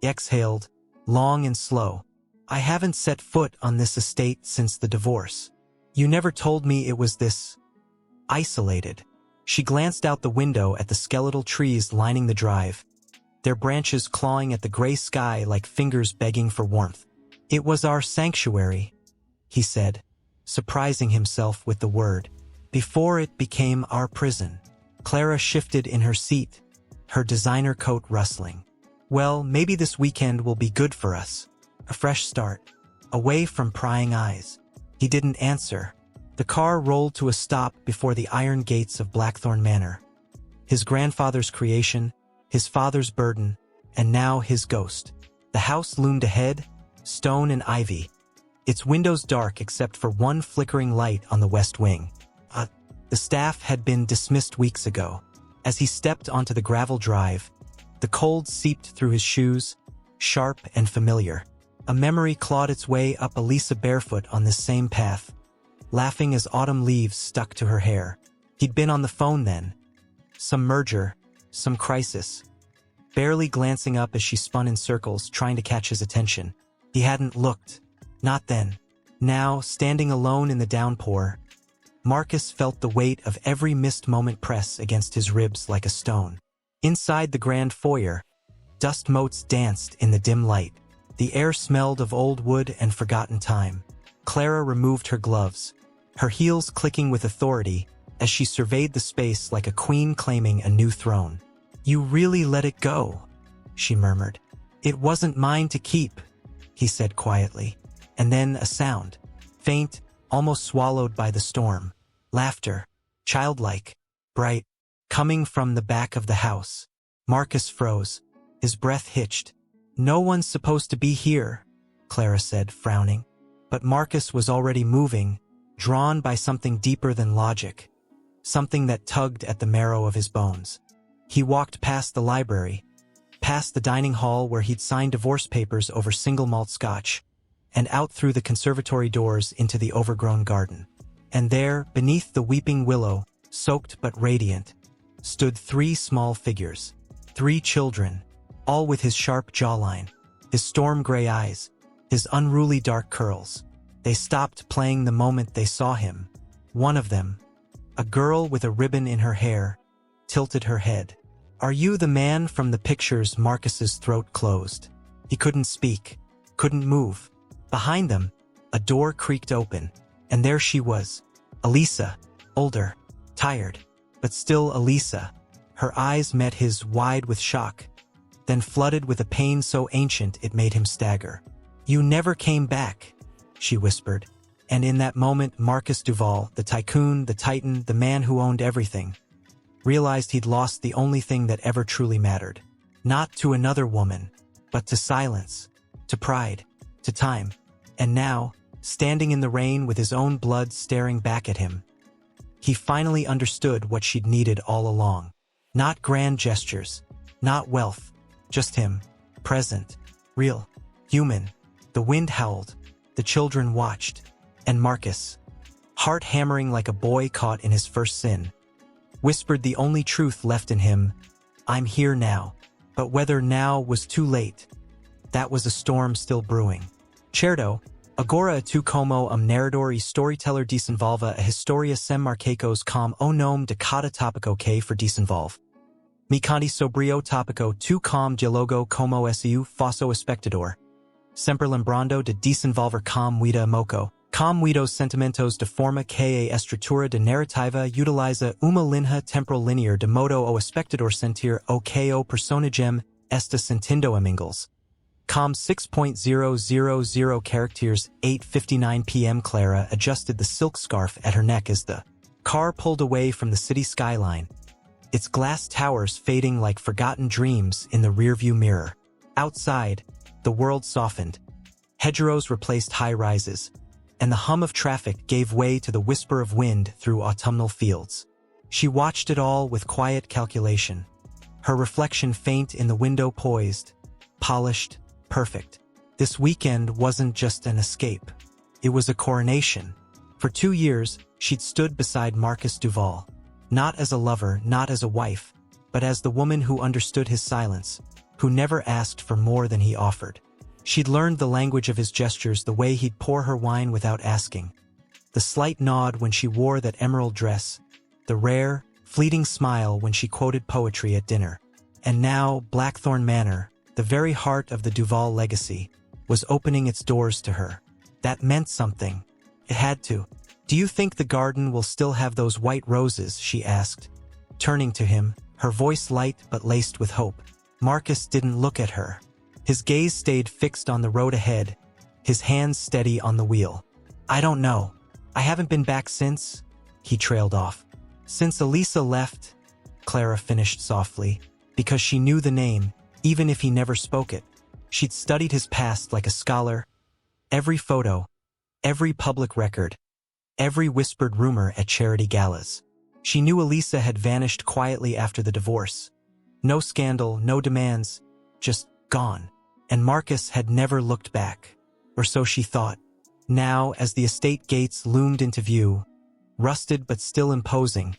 He exhaled, long and slow. I haven't set foot on this estate since the divorce. You never told me it was this isolated. She glanced out the window at the skeletal trees lining the drive, their branches clawing at the gray sky like fingers begging for warmth. It was our sanctuary, he said, surprising himself with the word, before it became our prison. Clara shifted in her seat, her designer coat rustling. Well, maybe this weekend will be good for us. A fresh start, away from prying eyes. He didn't answer. The car rolled to a stop before the iron gates of Blackthorn Manor. His grandfather's creation, his father's burden, and now his ghost. The house loomed ahead, stone and ivy, its windows dark except for one flickering light on the west wing. The staff had been dismissed weeks ago. As he stepped onto the gravel drive, the cold seeped through his shoes, sharp and familiar. A memory clawed its way up Elisa barefoot on this same path, laughing as autumn leaves stuck to her hair. He'd been on the phone then. Some merger, some crisis. Barely glancing up as she spun in circles, trying to catch his attention. He hadn't looked. Not then. Now, standing alone in the downpour, Marcus felt the weight of every missed moment press against his ribs like a stone. Inside the grand foyer, dust motes danced in the dim light. The air smelled of old wood and forgotten time. Clara removed her gloves, her heels clicking with authority as she surveyed the space like a queen claiming a new throne. You really let it go, she murmured. It wasn't mine to keep, he said quietly. And then a sound, faint, almost swallowed by the storm. Laughter, childlike, bright, coming from the back of the house. Marcus froze, his breath hitched. No one's supposed to be here, Clara said, frowning. But Marcus was already moving, drawn by something deeper than logic, something that tugged at the marrow of his bones. He walked past the library, past the dining hall where he'd signed divorce papers over single malt scotch, and out through the conservatory doors into the overgrown garden. And there, beneath the weeping willow, soaked but radiant, stood 3 small figures, 3 children, all with his sharp jawline, his storm-gray eyes, his unruly dark curls. They stopped playing the moment they saw him. One of them, a girl with a ribbon in her hair, tilted her head. Are you the man from the pictures? Marcus's throat closed. He couldn't speak, couldn't move. Behind them, a door creaked open, and there she was, Elisa, older, tired, but still Elisa. Her eyes met his wide with shock, then flooded with a pain so ancient it made him stagger. You never came back, she whispered, and in that moment Marcus Duval, the tycoon, the titan, the man who owned everything, realized he'd lost the only thing that ever truly mattered. Not to another woman, but to silence, to pride, to time. And now, standing in the rain with his own blood staring back at him, he finally understood what she'd needed all along. Not grand gestures, not wealth, just him, present, real, human. The wind howled, the children watched, and Marcus, heart hammering like a boy caught in his first sin, whispered the only truth left in him, I'm here now. But whether now was too late, that was a storm still brewing. Certo, agora tu como narrador e storyteller desenvolva a historia sem marcacos com o nome de cada topico que for desenvolve. Mi conti sobrio topico tu com dialogo como su faço espectador. Sempre lembrando de desenvolver com vida moco. Com os sentimentos de forma que a estrutura de narrativa utiliza uma linha temporal linear de modo o espectador sentir o que o personagem está sentindo amigos. Com 6.000 characters, 8:59 p.m. Clara adjusted the silk scarf at her neck as the car pulled away from the city skyline, its glass towers fading like forgotten dreams in the rearview mirror. Outside, the world softened. Hedgerows replaced high-rises, and the hum of traffic gave way to the whisper of wind through autumnal fields. She watched it all with quiet calculation, her reflection faint in the window poised, polished, perfect. This weekend wasn't just an escape. It was a coronation. For 2 years, she'd stood beside Marcus Duval, not as a lover, not as a wife, but as the woman who understood his silence, who never asked for more than he offered. She'd learned the language of his gestures, the way he'd pour her wine without asking, the slight nod when she wore that emerald dress, the rare, fleeting smile when she quoted poetry at dinner. And now, Blackthorn Manor, the very heart of the Duval legacy, was opening its doors to her. That meant something. It had to. "Do you think the garden will still have those white roses?" she asked, turning to him, her voice light but laced with hope. Marcus didn't look at her. His gaze stayed fixed on the road ahead, his hands steady on the wheel. "I don't know. I haven't been back since," he trailed off. "Since Elisa left," Clara finished softly, because she knew the name, even if he never spoke it. She'd studied his past like a scholar. Every photo, every public record, every whispered rumor at charity galas. She knew Elisa had vanished quietly after the divorce. No scandal, no demands, just gone. And Marcus had never looked back. Or so she thought. Now, as the estate gates loomed into view, rusted but still imposing,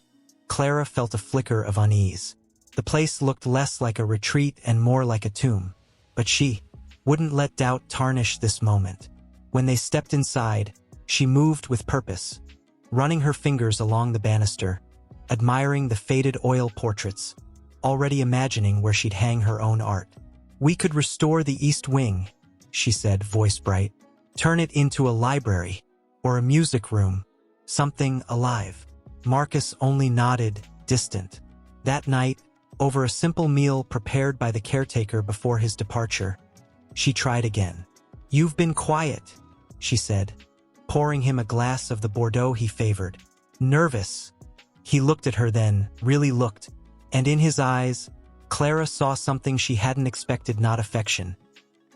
Clara felt a flicker of unease. The place looked less like a retreat and more like a tomb. But she wouldn't let doubt tarnish this moment. When they stepped inside, she moved with purpose, running her fingers along the banister, admiring the faded oil portraits, already imagining where she'd hang her own art. "We could restore the East Wing," she said, voice bright. "Turn it into a library, or a music room, something alive." Marcus only nodded, distant. That night, over a simple meal prepared by the caretaker before his departure, she tried again. "You've been quiet," she said, pouring him a glass of the Bordeaux he favored. "Nervous." He looked at her then, really looked, and in his eyes, Clara saw something she hadn't expected. Not affection,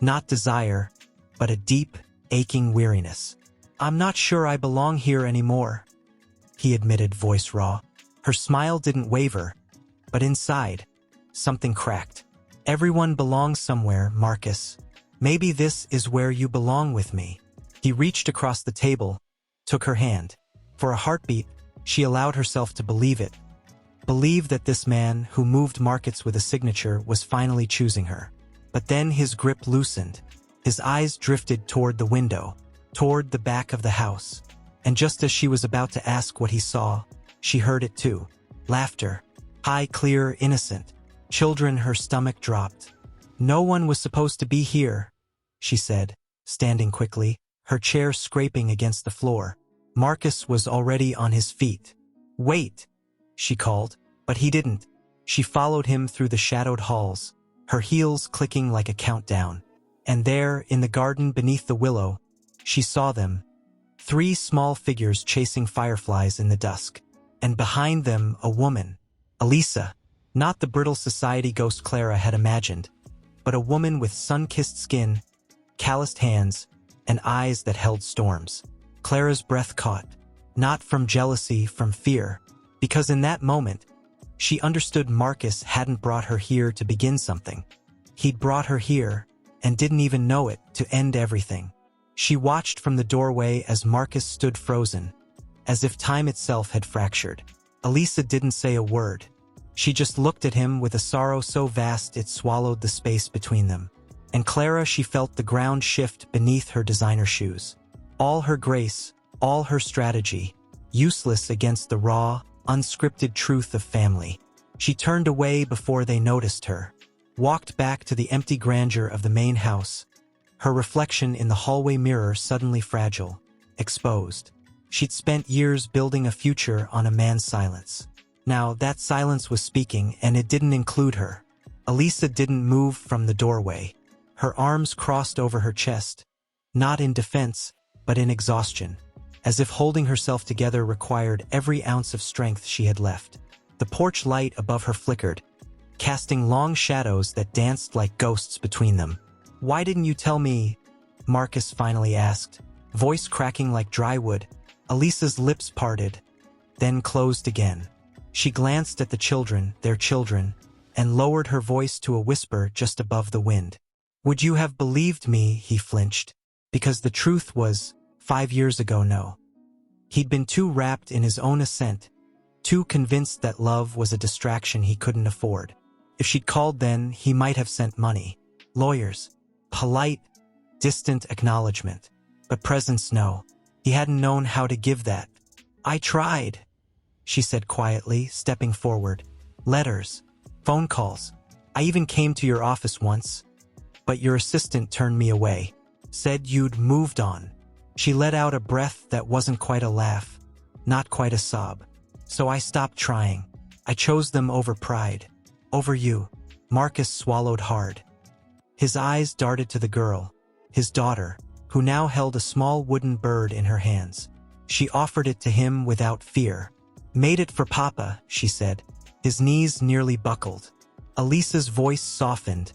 not desire, but a deep, aching weariness. "I'm not sure I belong here anymore," he admitted, voice raw. Her smile didn't waver, but inside, something cracked. "Everyone belongs somewhere, Marcus. Maybe this is where you belong with me." He reached across the table, took her hand. For a heartbeat, she allowed herself to believe it. Believe that this man, who moved markets with a signature, was finally choosing her. But then his grip loosened. His eyes drifted toward the window, toward the back of the house. And just as she was about to ask what he saw, she heard it too. Laughter. High, clear, innocent. Children. Her stomach dropped. "No one was supposed to be here," she said, standing quickly, her chair scraping against the floor. Marcus was already on his feet. "Wait," she called, but he didn't. She followed him through the shadowed halls, her heels clicking like a countdown. And there, in the garden beneath the willow, she saw them. 3 small figures chasing fireflies in the dusk. And behind them, a woman. Elisa. Not the brittle society ghost Clara had imagined, but a woman with sun-kissed skin, calloused hands, and eyes that held storms. Clara's breath caught. Not from jealousy, from fear. Because in that moment, she understood Marcus hadn't brought her here to begin something. He'd brought her here, and didn't even know it, to end everything. She watched from the doorway as Marcus stood frozen, as if time itself had fractured. Elisa didn't say a word. She just looked at him with a sorrow so vast it swallowed the space between them. And Clara, she felt the ground shift beneath her designer shoes. All her grace, all her strategy, useless against the raw, unscripted truth of family. She turned away before they noticed her, walked back to the empty grandeur of the main house, her reflection in the hallway mirror suddenly fragile, exposed. She'd spent years building a future on a man's silence. Now that silence was speaking, and it didn't include her. Elisa didn't move from the doorway. Her arms crossed over her chest, not in defense, but in exhaustion, as if holding herself together required every ounce of strength she had left. The porch light above her flickered, casting long shadows that danced like ghosts between them. "Why didn't you tell me?" Marcus finally asked, voice cracking like dry wood. Elisa's lips parted, then closed again. She glanced at the children, their children, and lowered her voice to a whisper just above the wind. "Would you have believed me?" He flinched, because the truth was, 5 years ago, no. He'd been too wrapped in his own ascent, too convinced that love was a distraction he couldn't afford. If she'd called then, he might have sent money. Lawyers. Polite, distant acknowledgement. But presence, no. He hadn't known how to give that. I tried, she said quietly, stepping forward. Letters. Phone calls. I even came to your office once. But your assistant turned me away. Said you'd moved on. She let out a breath that wasn't quite a laugh, not quite a sob. So I stopped trying. I chose them over pride. Over you. Marcus swallowed hard. His eyes darted to the girl, his daughter, who now held a small wooden bird in her hands. She offered it to him without fear. Made it for Papa, she said. His knees nearly buckled. Elisa's voice softened,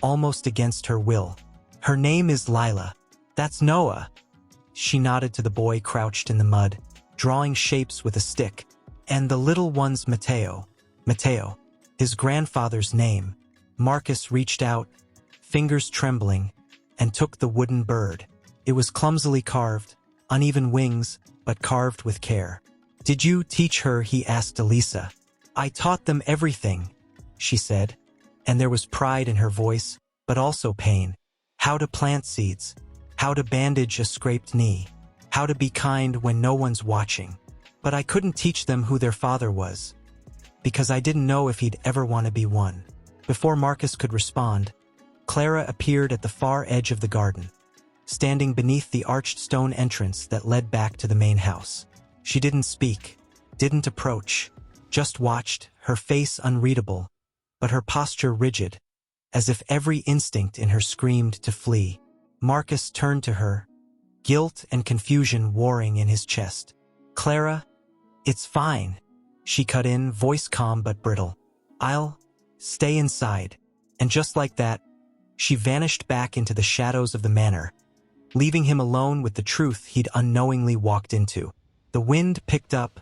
almost against her will. Her name is Lila. That's Noah. She nodded to the boy crouched in the mud, drawing shapes with a stick. And the little one's Mateo. Mateo. His grandfather's name. Marcus reached out, fingers trembling, and took the wooden bird. It was clumsily carved, uneven wings, but carved with care. Did you teach her? He asked Elisa. I taught them everything, she said, and there was pride in her voice, but also pain. How to plant seeds, how to bandage a scraped knee, how to be kind when no one's watching. But I couldn't teach them who their father was, because I didn't know if he'd ever want to be one. Before Marcus could respond, Clara appeared at the far edge of the garden, standing beneath the arched stone entrance that led back to the main house. She didn't speak, didn't approach, just watched, her face unreadable, but her posture rigid, as if every instinct in her screamed to flee. Marcus turned to her, guilt and confusion warring in his chest. Clara, it's fine, she cut in, voice calm but brittle. I'll stay inside. And just like that, she vanished back into the shadows of the manor, leaving him alone with the truth he'd unknowingly walked into. The wind picked up,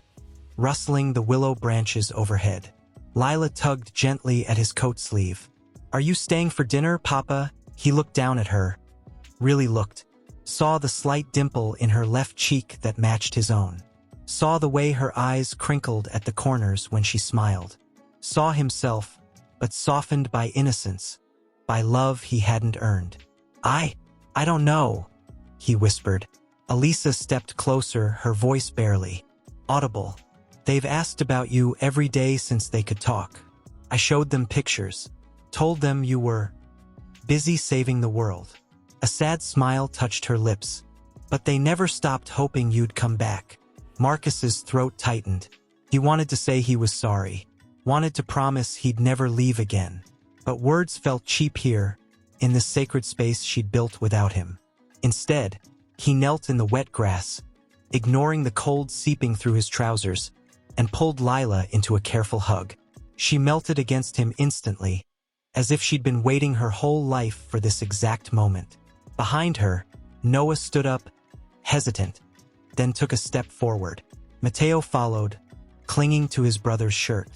rustling the willow branches overhead. Lila tugged gently at his coat sleeve. Are you staying for dinner, Papa? He looked down at her. Really looked. Saw the slight dimple in her left cheek that matched his own. Saw the way her eyes crinkled at the corners when she smiled. Saw himself, but softened by innocence, by love he hadn't earned. I don't know, he whispered. Elisa stepped closer, her voice barely audible. They've asked about you every day since they could talk. I showed them pictures, told them you were busy saving the world. A sad smile touched her lips, but they never stopped hoping you'd come back. Marcus's throat tightened. He wanted to say he was sorry, wanted to promise he'd never leave again. But words felt cheap here, in the sacred space she'd built without him. Instead, he knelt in the wet grass, ignoring the cold seeping through his trousers, and pulled Lila into a careful hug. She melted against him instantly, as if she'd been waiting her whole life for this exact moment. Behind her, Noah stood up, hesitant, then took a step forward. Mateo followed, clinging to his brother's shirt.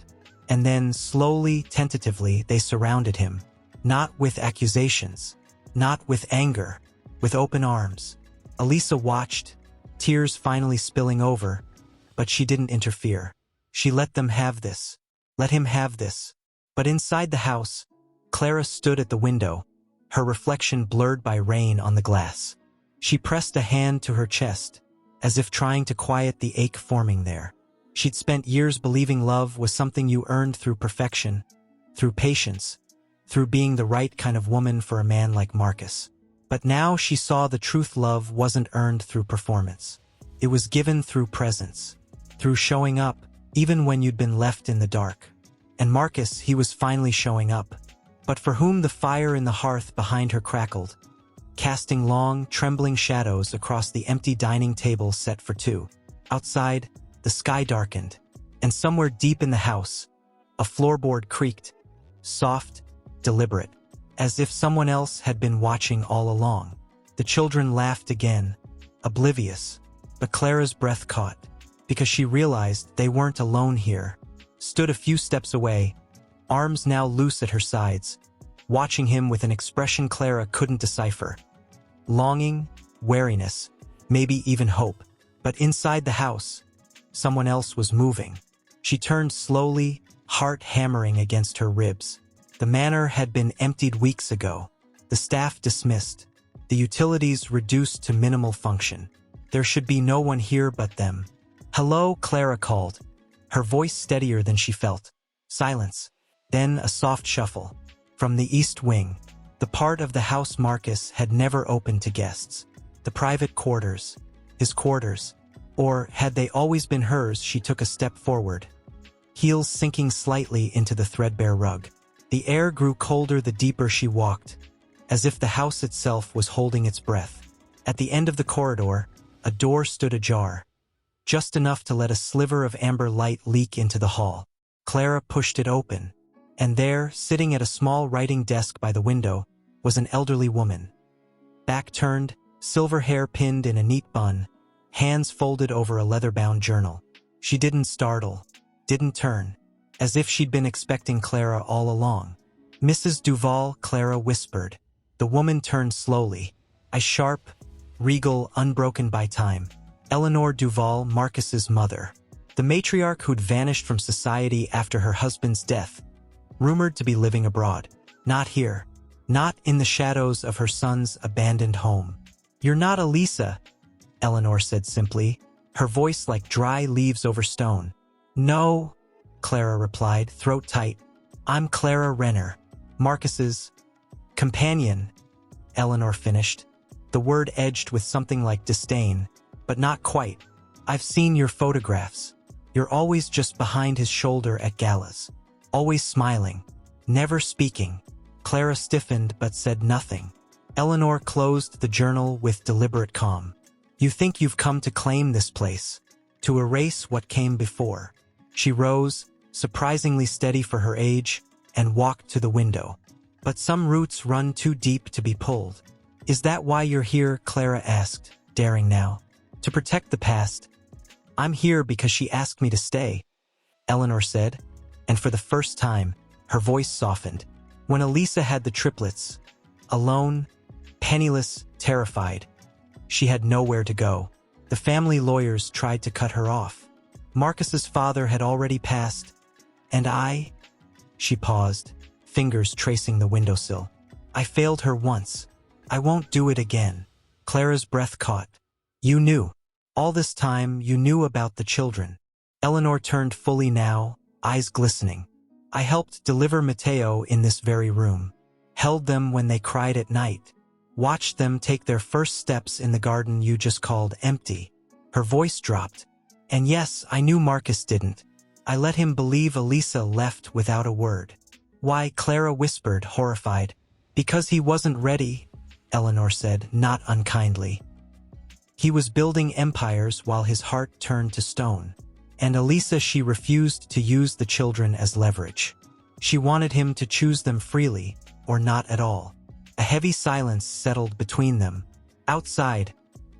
And then, slowly, tentatively, they surrounded him. Not with accusations, not with anger, with open arms. Elisa watched, tears finally spilling over, but she didn't interfere. She let them have this. Let him have this. But inside the house, Clara stood at the window, her reflection blurred by rain on the glass. She pressed a hand to her chest, as if trying to quiet the ache forming there. She'd spent years believing love was something you earned through perfection, through patience, through being the right kind of woman for a man like Marcus. But now she saw the truth: love wasn't earned through performance. It was given through presence, through showing up, even when you'd been left in the dark. And Marcus, he was finally showing up, but for whom the fire in the hearth behind her crackled, casting long, trembling shadows across the empty dining table set for two. Outside, the sky darkened, and somewhere deep in the house, a floorboard creaked, soft, deliberate, as if someone else had been watching all along. The children laughed again, oblivious, but Clara's breath caught, because she realized they weren't alone here. Stood a few steps away, arms now loose at her sides, watching him with an expression Clara couldn't decipher. Longing, wariness, maybe even hope. But inside the house, someone else was moving. She turned slowly, heart hammering against her ribs. The manor had been emptied weeks ago, the staff dismissed, the utilities reduced to minimal function. There should be no one here but them. "Hello," Clara called, her voice steadier than she felt. Silence. Then a soft shuffle. From the east wing, the part of the house Marcus had never opened to guests. The private quarters. His quarters. Or had they always been hers? She took a step forward, heels sinking slightly into the threadbare rug. The air grew colder the deeper she walked, as if the house itself was holding its breath. At the end of the corridor, a door stood ajar, just enough to let a sliver of amber light leak into the hall. Clara pushed it open, and there, sitting at a small writing desk by the window, was an elderly woman. Back turned, silver hair pinned in a neat bun, hands folded over a leather-bound journal. She didn't startle, didn't turn, as if she'd been expecting Clara all along. "Mrs. Duval," Clara whispered. The woman turned slowly, eyes sharp, regal, unbroken by time. Eleanor Duval, Marcus's mother. The matriarch who'd vanished from society after her husband's death, rumored to be living abroad. Not here. Not in the shadows of her son's abandoned home. "You're not Elisa," Eleanor said simply, her voice like dry leaves over stone. "No," Clara replied, throat tight. "I'm Clara Renner, Marcus's companion," Eleanor finished, the word edged with something like disdain, but not quite. "I've seen your photographs. You're always just behind his shoulder at galas. Always smiling. Never speaking." Clara stiffened but said nothing. Eleanor closed the journal with deliberate calm. "You think you've come to claim this place, to erase what came before." She rose, surprisingly steady for her age, and walked to the window. "But some roots run too deep to be pulled." "Is that why you're here?" Clara asked, daring now. "To protect the past?" "I'm here because she asked me to stay," Eleanor said, and for the first time, her voice softened. "When Elisa had the triplets, alone, penniless, terrified, she had nowhere to go. The family lawyers tried to cut her off. Marcus's father had already passed, and she paused, fingers tracing the windowsill. "I failed her once. I won't do it again." Clara's breath caught. "You knew. All this time, you knew about the children." Eleanor turned fully now, eyes glistening. "I helped deliver Mateo in this very room. Held them when they cried at night. Watched them take their first steps in the garden you just called empty." Her voice dropped. "And yes, I knew Marcus didn't. I let him believe Elisa left without a word." "Why?" Clara whispered, horrified. "Because he wasn't ready," Eleanor said, not unkindly. "He was building empires while his heart turned to stone. And Elisa, she refused to use the children as leverage. She wanted him to choose them freely, or not at all." A heavy silence settled between them. Outside,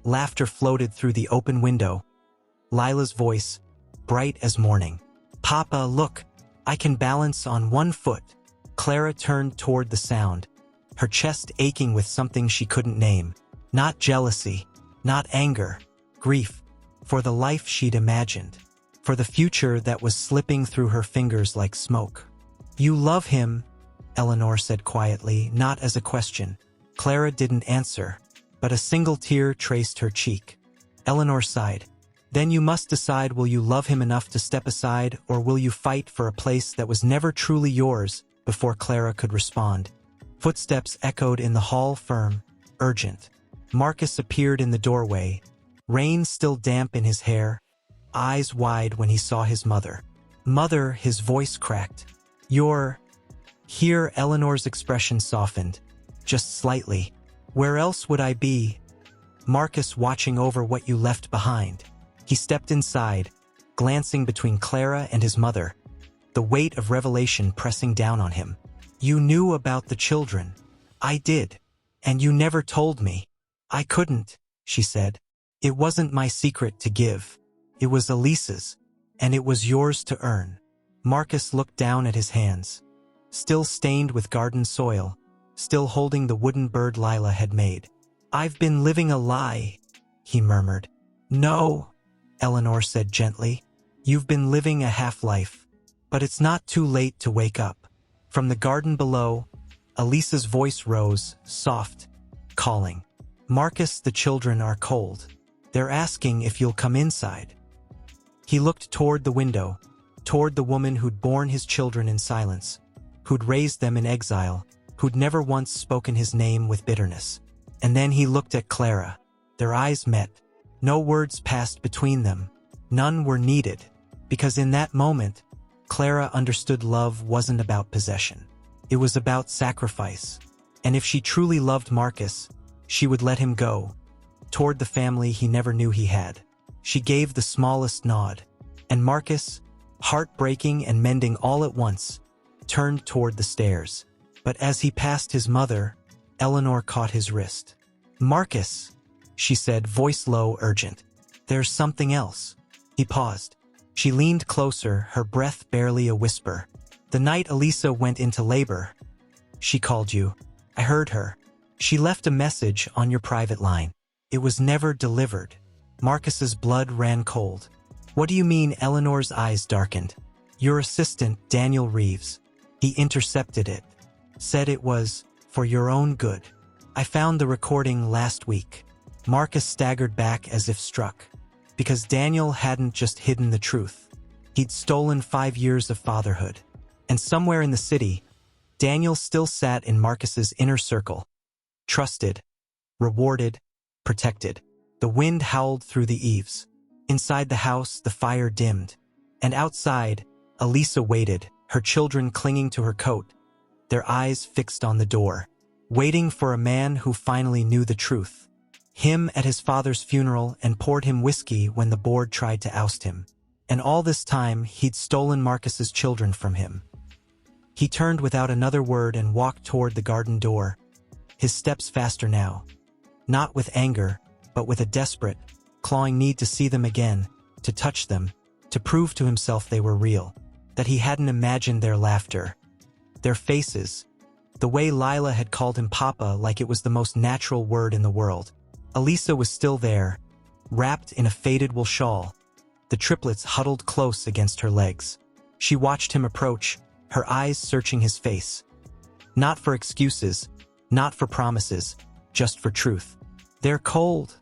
laughter floated through the open window. Lila's voice, bright as morning. "Papa, look, I can balance on one foot." Clara turned toward the sound, her chest aching with something she couldn't name. Not jealousy, not anger, grief, for the life she'd imagined, for the future that was slipping through her fingers like smoke. "You love him," Eleanor said quietly, not as a question. Clara didn't answer, but a single tear traced her cheek. Eleanor sighed. "Then you must decide, will you love him enough to step aside, or will you fight for a place that was never truly yours?" Before Clara could respond, footsteps echoed in the hall, firm, urgent. Marcus appeared in the doorway, rain still damp in his hair, eyes wide when he saw his mother. "Mother," his voice cracked. "You're here?" Eleanor's expression softened, just slightly. "Where else would I be?" "Marcus watching over what you left behind." He stepped inside, glancing between Clara and his mother, the weight of revelation pressing down on him. "You knew about the children." "I did. And you never told me." "I couldn't," she said. "It wasn't my secret to give. It was Elisa's, and it was yours to earn." Marcus looked down at his hands, still stained with garden soil, still holding the wooden bird Lila had made. "I've been living a lie," he murmured. "No," Eleanor said gently. "You've been living a half-life. But it's not too late to wake up. From the garden below, Elisa's voice rose, soft, calling. Marcus, the children are cold. They're asking if you'll come inside. He looked toward the window, toward the woman who'd borne his children in silence, who'd raised them in exile, who'd never once spoken his name with bitterness. And then he looked at Clara. Their eyes met. No words passed between them. None were needed, because in that moment, Clara understood love wasn't about possession. It was about sacrifice. And if she truly loved Marcus, she would let him go, toward the family he never knew he had. She gave the smallest nod, and Marcus, heartbreaking and mending all at once, turned toward the stairs. But as he passed his mother, Eleanor caught his wrist. "Marcus," she said, voice low, urgent. "There's something else." He paused. She leaned closer, her breath barely a whisper. "The night Elisa went into labor, she called you. I heard her. She left a message on your private line. It was never delivered." Marcus's blood ran cold. "What do you mean?" Eleanor's eyes darkened. "Your assistant, Daniel Reeves. He intercepted it. Said it was for your own good. I found the recording last week." Marcus staggered back as if struck. Because Daniel hadn't just hidden the truth. He'd stolen 5 years of fatherhood. And somewhere in the city, Daniel still sat in Marcus's inner circle. Trusted, rewarded, protected. The wind howled through the eaves. Inside the house, the fire dimmed. And outside, Elisa waited, her children clinging to her coat, their eyes fixed on the door, waiting for a man who finally knew the truth. Him at his father's funeral and poured him whiskey when the board tried to oust him. And all this time, he'd stolen Marcus's children from him. He turned without another word and walked toward the garden door, his steps faster now. Not with anger, but with a desperate, clawing need to see them again, to touch them, to prove to himself they were real, that he hadn't imagined their laughter, their faces, the way Lila had called him Papa like it was the most natural word in the world. Elisa was still there, wrapped in a faded wool shawl, the triplets huddled close against her legs. She watched him approach, her eyes searching his face. Not for excuses, not for promises, just for truth. "They're cold,"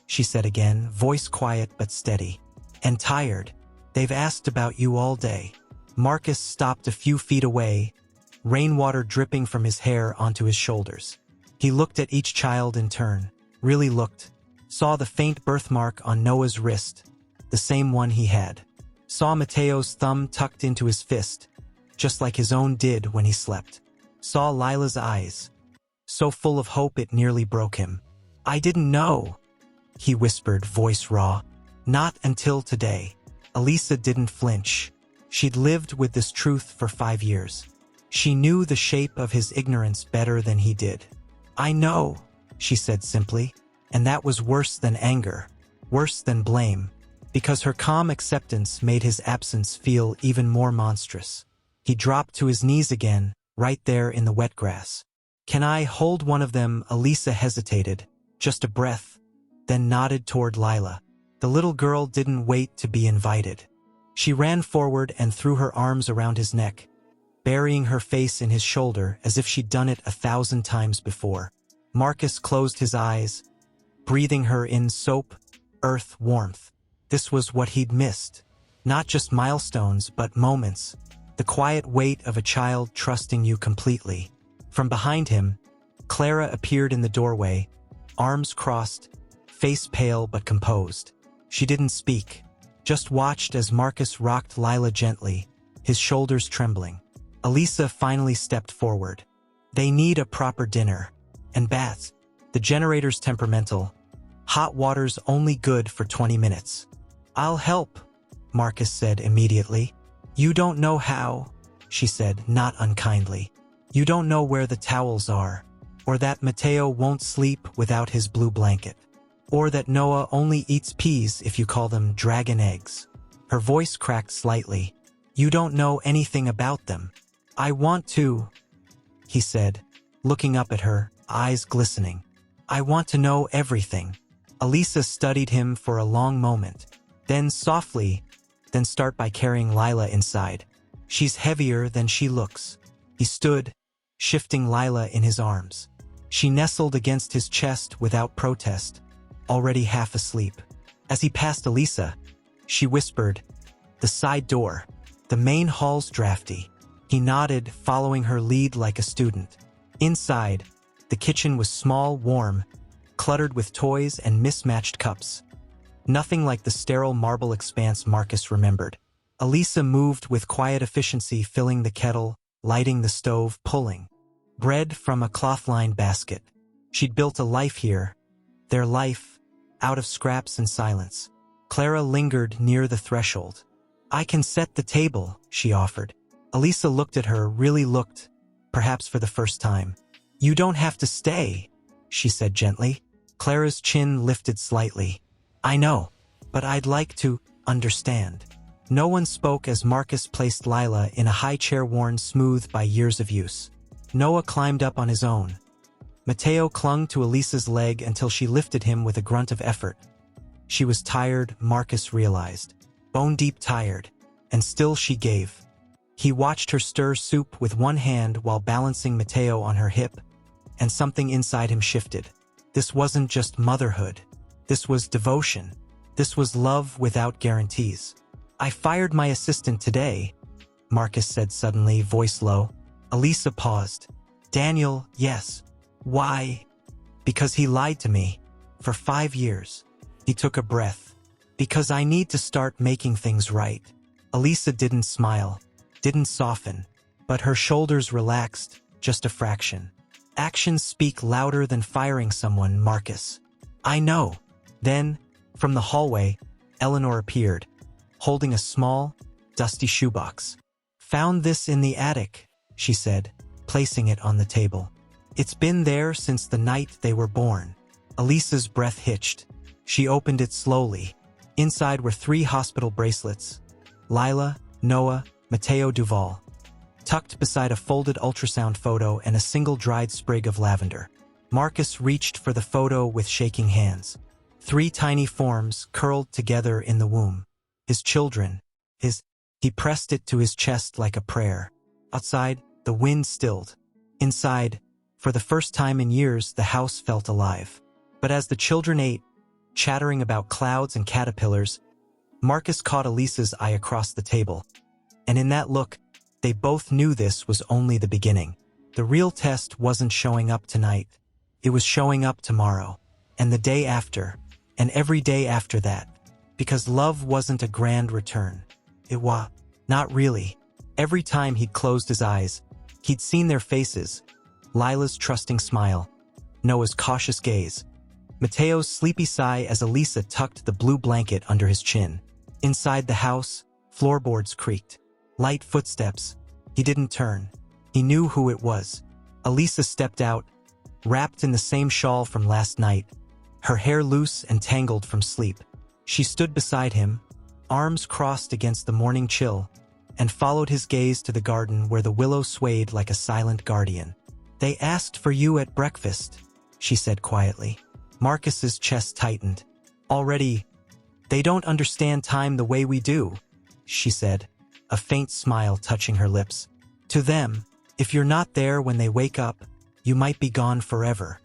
she said again, voice quiet but steady. "And tired. They've asked about you all day." Marcus stopped a few feet away, rainwater dripping from his hair onto his shoulders. He looked at each child in turn, really looked, saw the faint birthmark on Noah's wrist, the same one he had. Saw Mateo's thumb tucked into his fist, just like his own did when he slept. Saw Lila's eyes, so full of hope it nearly broke him. "I didn't know," he whispered, voice raw. "Not until today." Elisa didn't flinch. She'd lived with this truth for 5 years. She knew the shape of his ignorance better than he did. "I know," she said simply, and that was worse than anger, worse than blame, because her calm acceptance made his absence feel even more monstrous. He dropped to his knees again, right there in the wet grass. "Can I hold one of them?" Elisa hesitated, just a breath, then nodded toward Lila. The little girl didn't wait to be invited. She ran forward and threw her arms around his neck, burying her face in his shoulder as if she'd done it 1,000 times before. Marcus closed his eyes, breathing her in soap, earth, warmth. This was what he'd missed. Not just milestones, but moments. The quiet weight of a child trusting you completely. From behind him, Clara appeared in the doorway, arms crossed, face pale but composed. She didn't speak, just watched as Marcus rocked Lila gently, his shoulders trembling. Elisa finally stepped forward. "They need a proper dinner. And baths. The generator's temperamental. Hot water's only good for 20 minutes. "I'll help," Marcus said immediately. "You don't know how," she said, not unkindly. "You don't know where the towels are, or that Mateo won't sleep without his blue blanket, or that Noah only eats peas if you call them dragon eggs." Her voice cracked slightly. "You don't know anything about them." "I want to," he said, looking up at her, eyes glistening. "I want to know everything." Elisa studied him for a long moment, then softly, "Then start by carrying Lila inside. She's heavier than she looks." He stood, shifting Lila in his arms. She nestled against his chest without protest, already half asleep. As he passed Elisa, she whispered, "The side door. The main hall's drafty." He nodded, following her lead like a student. Inside, the kitchen was small, warm, cluttered with toys and mismatched cups. Nothing like the sterile marble expanse Marcus remembered. Elisa moved with quiet efficiency, filling the kettle, lighting the stove, pulling bread from a cloth-lined basket. She'd built a life here, their life, out of scraps and silence. Clara lingered near the threshold. "I can set the table," she offered. Elisa looked at her, really looked, perhaps for the first time. "You don't have to stay," she said gently. Clara's chin lifted slightly. "I know, but I'd like to understand." No one spoke as Marcus placed Lila in a high chair worn smooth by years of use. Noah climbed up on his own. Mateo clung to Elisa's leg until she lifted him with a grunt of effort. She was tired, Marcus realized. Bone-deep tired, and still she gave. He watched her stir soup with one hand while balancing Mateo on her hip, and something inside him shifted. This wasn't just motherhood. This was devotion. This was love without guarantees. "I fired my assistant today," Marcus said suddenly, voice low. Elisa paused. "Daniel, yes. Why?" "Because he lied to me. For 5 years." He took a breath. "Because I need to start making things right." Elisa didn't smile, didn't soften, but her shoulders relaxed, just a fraction. "Actions speak louder than firing someone, Marcus." "I know." Then, from the hallway, Eleanor appeared, holding a small, dusty shoebox. "Found this in the attic," she said, placing it on the table. "It's been there since the night they were born." Elisa's breath hitched. She opened it slowly. Inside were 3 hospital bracelets. Lila, Noah, Mateo Duval. Tucked beside a folded ultrasound photo and a single dried sprig of lavender. Marcus reached for the photo with shaking hands. 3 tiny forms curled together in the womb. His children. He pressed it to his chest like a prayer. Outside, the wind stilled. Inside, for the first time in years, the house felt alive. But as the children ate, chattering about clouds and caterpillars, Marcus caught Elisa's eye across the table. And in that look, they both knew this was only the beginning. The real test wasn't showing up tonight. It was showing up tomorrow, and the day after, and every day after that. Because love wasn't a grand return. It was not really. Every time he'd closed his eyes, he'd seen their faces. Lila's trusting smile, Noah's cautious gaze, Mateo's sleepy sigh as Elisa tucked the blue blanket under his chin. Inside the house, floorboards creaked. Light footsteps. He didn't turn. He knew who it was. Elisa stepped out, wrapped in the same shawl from last night, her hair loose and tangled from sleep. She stood beside him, arms crossed against the morning chill, and followed his gaze to the garden where the willow swayed like a silent guardian. "They asked for you at breakfast," she said quietly. Marcus's chest tightened. "Already, they don't understand time the way we do," she said, a faint smile touching her lips. "To them, if you're not there when they wake up, you might be gone forever."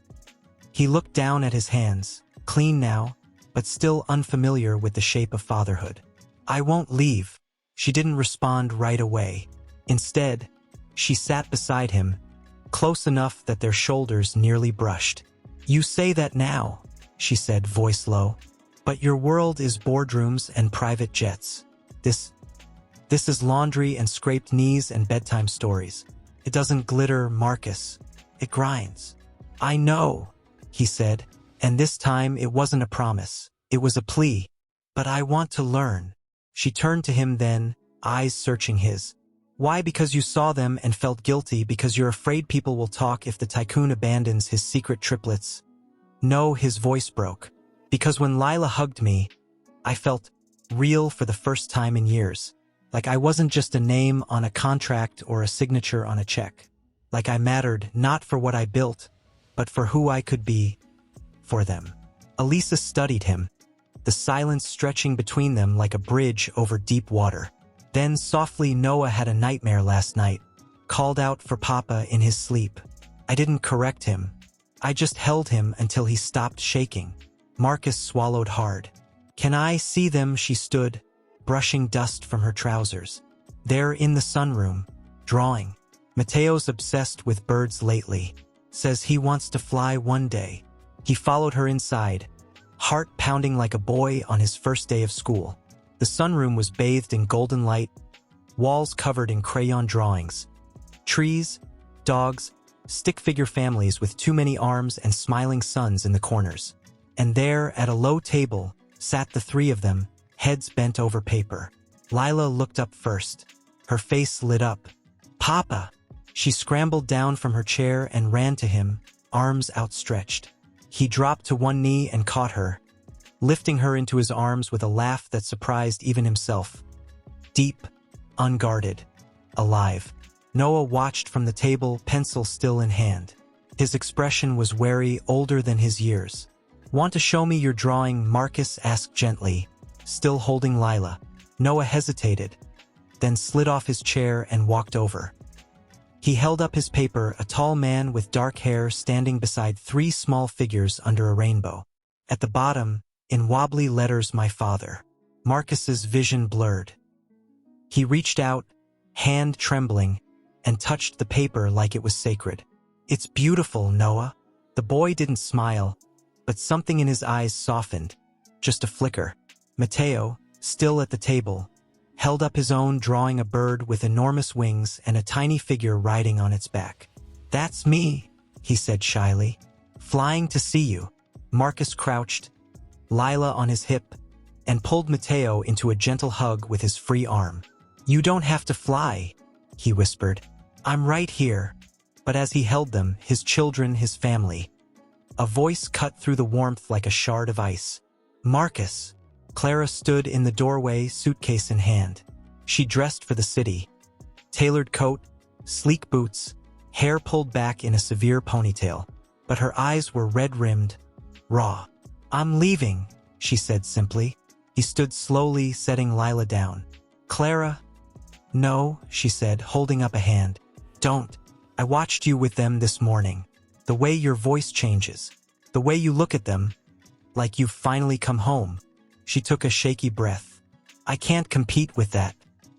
He looked down at his hands, clean now, but still unfamiliar with the shape of fatherhood. "I won't leave." She didn't respond right away. Instead, she sat beside him, close enough that their shoulders nearly brushed. "You say that now," she said, voice low, "but your world is boardrooms and private jets. This is laundry and scraped knees and bedtime stories. It doesn't glitter, Marcus. It grinds." "I know," he said, and this time it wasn't a promise. It was a plea. "But I want to learn." She turned to him then, eyes searching his. "Why? Because you saw them and felt guilty because you're afraid people will talk if the Tycoon abandons his secret triplets?" "No," his voice broke. "Because when Lila hugged me, I felt real for the first time in years. Like I wasn't just a name on a contract or a signature on a check. Like I mattered not for what I built, but for who I could be for them." Elisa studied him, the silence stretching between them like a bridge over deep water. Then softly, "Noah had a nightmare last night. called out for Papa in his sleep. I didn't correct him. I just held him until he stopped shaking. Marcus swallowed hard. Can I see them? She stood, brushing dust from her trousers. They're in the sunroom, drawing. Mateo's obsessed with birds lately. Says he wants to fly one day. He followed her inside, heart pounding like a boy on his first day of school. The sunroom was bathed in golden light, walls covered in crayon drawings. Trees, dogs, stick figure families with too many arms and smiling suns in the corners. And there, at a low table, sat the three of them, heads bent over paper. Lila looked up first. Her face lit up. Papa! She scrambled down from her chair and ran to him, arms outstretched. He dropped to one knee and caught her, lifting her into his arms with a laugh that surprised even himself. Deep, unguarded, alive. Noah watched from the table, pencil still in hand. His expression was wary, older than his years. Want to show me your drawing? Marcus asked gently, still holding Lila. Noah hesitated, then slid off his chair and walked over. He held up his paper, a tall man with dark hair standing beside three small figures under a rainbow. At the bottom, in wobbly letters, my father. Marcus's vision blurred. He reached out, hand trembling, and touched the paper like it was sacred. It's beautiful, Noah. The boy didn't smile, but something in his eyes softened. Just a flicker. Mateo, still at the table, held up his own, drawing a bird with enormous wings and a tiny figure riding on its back. That's me, he said shyly. Flying to see you. Marcus crouched, Lila on his hip, and pulled Mateo into a gentle hug with his free arm. You don't have to fly, he whispered. I'm right here. But as he held them, his children, his family, a voice cut through the warmth like a shard of ice. Marcus. Clara stood in the doorway, suitcase in hand. She dressed for the city. Tailored coat, sleek boots, hair pulled back in a severe ponytail. But her eyes were red-rimmed, raw. I'm leaving, she said simply. He stood slowly, setting Lila down. Clara? No, she said, holding up a hand. Don't. I watched you with them this morning. The way your voice changes. The way you look at them. Like you've finally come home. She took a shaky breath. I can't compete with that.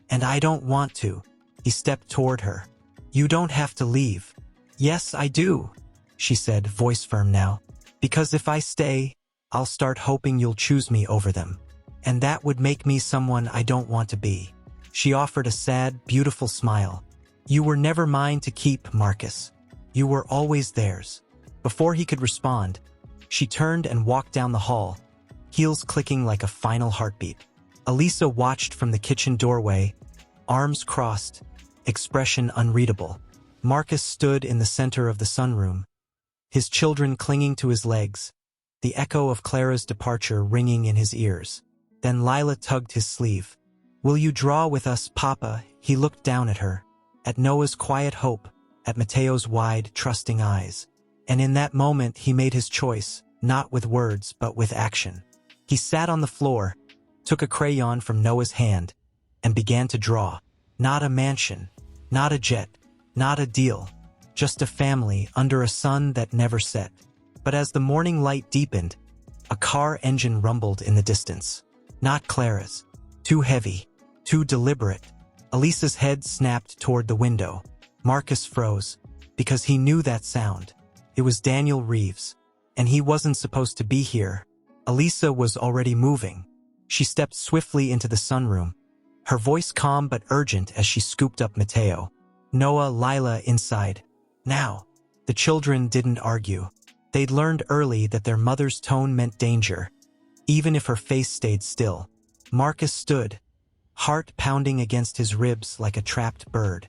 And I don't want to. He stepped toward her. You don't have to leave. Yes, I do, she said, voice firm now. Because if I stay, I'll start hoping you'll choose me over them. And that would make me someone I don't want to be. She offered a sad, beautiful smile. You were never mine to keep, Marcus. You were always theirs. Before he could respond, she turned and walked down the hall, heels clicking like a final heartbeat. Elisa watched from the kitchen doorway, arms crossed, expression unreadable. Marcus stood in the center of the sunroom, his children clinging to his legs, the echo of Clara's departure ringing in his ears. Then Lila tugged his sleeve. Will you draw with us, Papa? He looked down at her, at Noah's quiet hope, at Mateo's wide, trusting eyes. And in that moment he made his choice, not with words but with action. He sat on the floor, took a crayon from Noah's hand, and began to draw. Not a mansion, not a jet, not a deal, just a family under a sun that never set. But as the morning light deepened, a car engine rumbled in the distance. Not Clara's. Too heavy, too deliberate. Elisa's head snapped toward the window. Marcus froze, because he knew that sound. It was Daniel Reeves, and he wasn't supposed to be here. Elisa was already moving. She stepped swiftly into the sunroom, her voice calm but urgent as she scooped up Mateo. Noah, Lila inside. Now. The children didn't argue. They'd learned early that their mother's tone meant danger, even if her face stayed still. Marcus stood, heart pounding against his ribs like a trapped bird.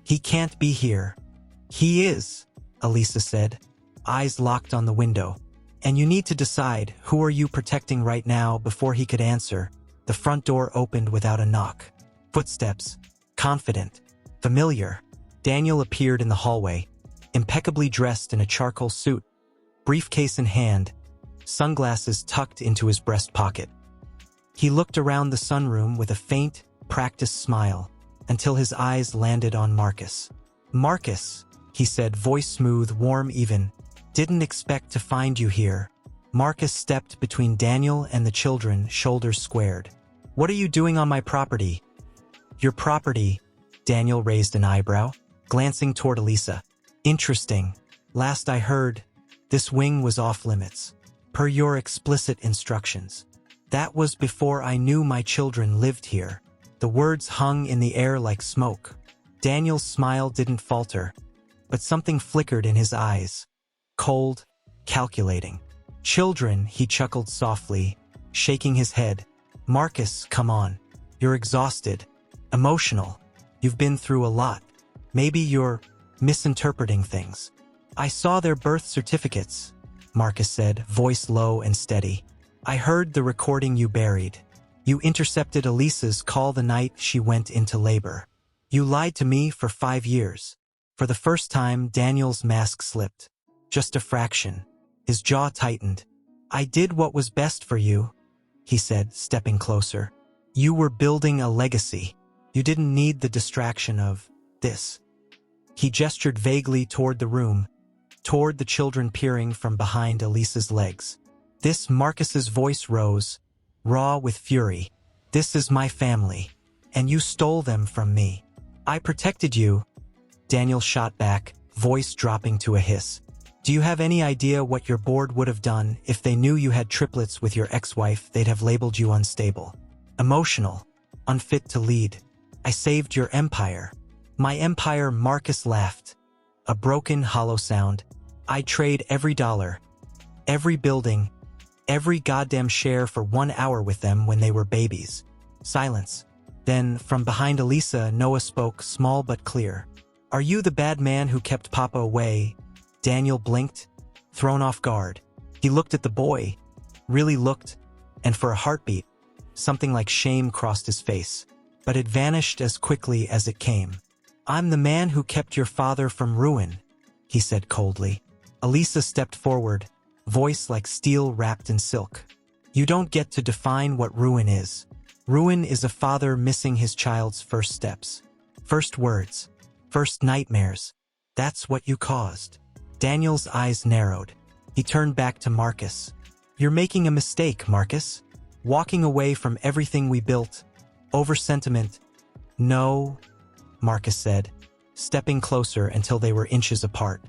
He can't be here. He is, Elisa said, eyes locked on the window. And you need to decide, who are you protecting right now? Before he could answer, the front door opened without a knock. Footsteps, confident, familiar. Daniel appeared in the hallway, impeccably dressed in a charcoal suit, briefcase in hand, sunglasses tucked into his breast pocket. He looked around the sunroom with a faint, practiced smile, until his eyes landed on Marcus. Marcus, he said, voice smooth, warm even. Didn't expect to find you here. Marcus stepped between Daniel and the children, shoulders squared. What are you doing on my property? Your property? Daniel raised an eyebrow, glancing toward Elisa. Interesting. Last I heard, this wing was off limits, per your explicit instructions. That was before I knew my children lived here. The words hung in the air like smoke. Daniel's smile didn't falter, but something flickered in his eyes. Cold, calculating. Children, he chuckled softly, shaking his head. Marcus, come on. You're exhausted. Emotional. You've been through a lot. Maybe you're misinterpreting things. I saw their birth certificates, Marcus said, voice low and steady. I heard the recording you buried. You intercepted Elisa's call the night she went into labor. You lied to me for 5 years. For the first time, Daniel's mask slipped. Just a fraction. His jaw tightened. I did what was best for you, he said, stepping closer. You were building a legacy. You didn't need the distraction of this. He gestured vaguely toward the room, toward the children peering from behind Elisa's legs. This Marcus's voice rose, raw with fury. This is my family, and you stole them from me. I protected you. Daniel shot back, voice dropping to a hiss. Do you have any idea what your board would have done if they knew you had triplets with your ex-wife? They'd have labeled you unstable, emotional, unfit to lead. I saved your empire. My empire, Marcus laughed. A broken, hollow sound. I'd trade every dollar, every building, every goddamn share for 1 hour with them when they were babies. Silence. Then, from behind Elisa, Noah spoke, small but clear. Are you the bad man who kept Papa away? Daniel blinked, thrown off guard. He looked at the boy, really looked, and for a heartbeat, something like shame crossed his face. But it vanished as quickly as it came. I'm the man who kept your father from ruin, he said coldly. Elisa stepped forward, voice like steel wrapped in silk. You don't get to define what ruin is. Ruin is a father missing his child's first steps, first words, first nightmares. That's what you caused. Daniel's eyes narrowed. He turned back to Marcus. You're making a mistake, Marcus. Walking away from everything we built. Over sentiment. No, Marcus said, stepping closer until they were inches apart.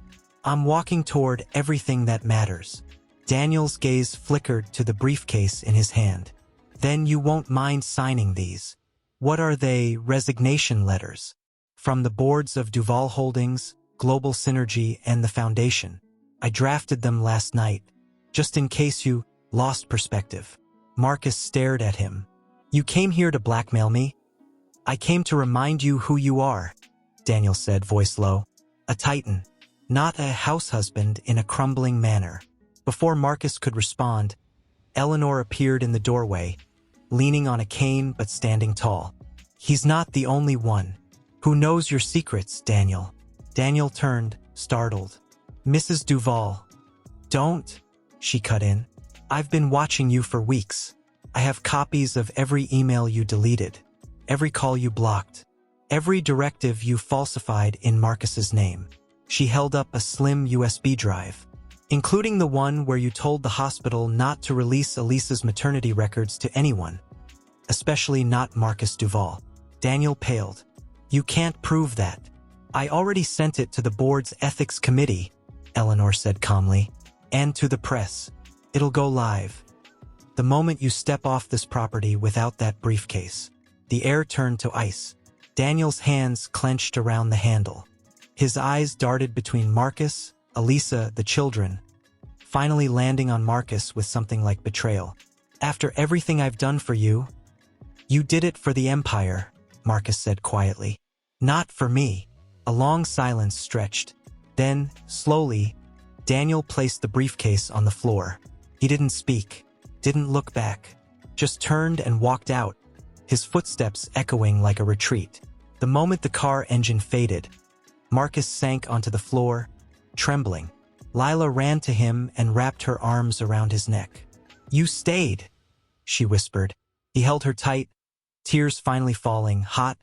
I'm walking toward everything that matters. Daniel's gaze flickered to the briefcase in his hand. Then you won't mind signing these. What are they? Resignation letters. From the boards of Duval Holdings, Global Synergy, and the Foundation. I drafted them last night, just in case you lost perspective. Marcus stared at him. You came here to blackmail me? I came to remind you who you are, Daniel said, voice low. A titan, not a house husband in a crumbling manor. Before Marcus could respond, Eleanor appeared in the doorway, leaning on a cane but standing tall. He's not the only one. Who knows your secrets, Daniel? Daniel turned, startled. Mrs. Duval. Don't, she cut in. I've been watching you for weeks. I have copies of every email you deleted, every call you blocked, every directive you falsified in Marcus's name. She held up a slim USB drive, including the one where you told the hospital not to release Elisa's maternity records to anyone, especially not Marcus Duval. Daniel paled. You can't prove that. I already sent it to the board's ethics committee, Eleanor said calmly, and to the press. It'll go live. The moment you step off this property without that briefcase. The air turned to ice. Daniel's hands clenched around the handle. His eyes darted between Marcus, Elisa, the children, finally landing on Marcus with something like betrayal. After everything I've done for you, you did it for the Empire, Marcus said quietly. Not for me. A long silence stretched. Then, slowly, Daniel placed the briefcase on the floor. He didn't speak, didn't look back, just turned and walked out, his footsteps echoing like a retreat. The moment the car engine faded, Marcus sank onto the floor, trembling. Lila ran to him and wrapped her arms around his neck. You stayed, she whispered. He held her tight, tears finally falling, hot,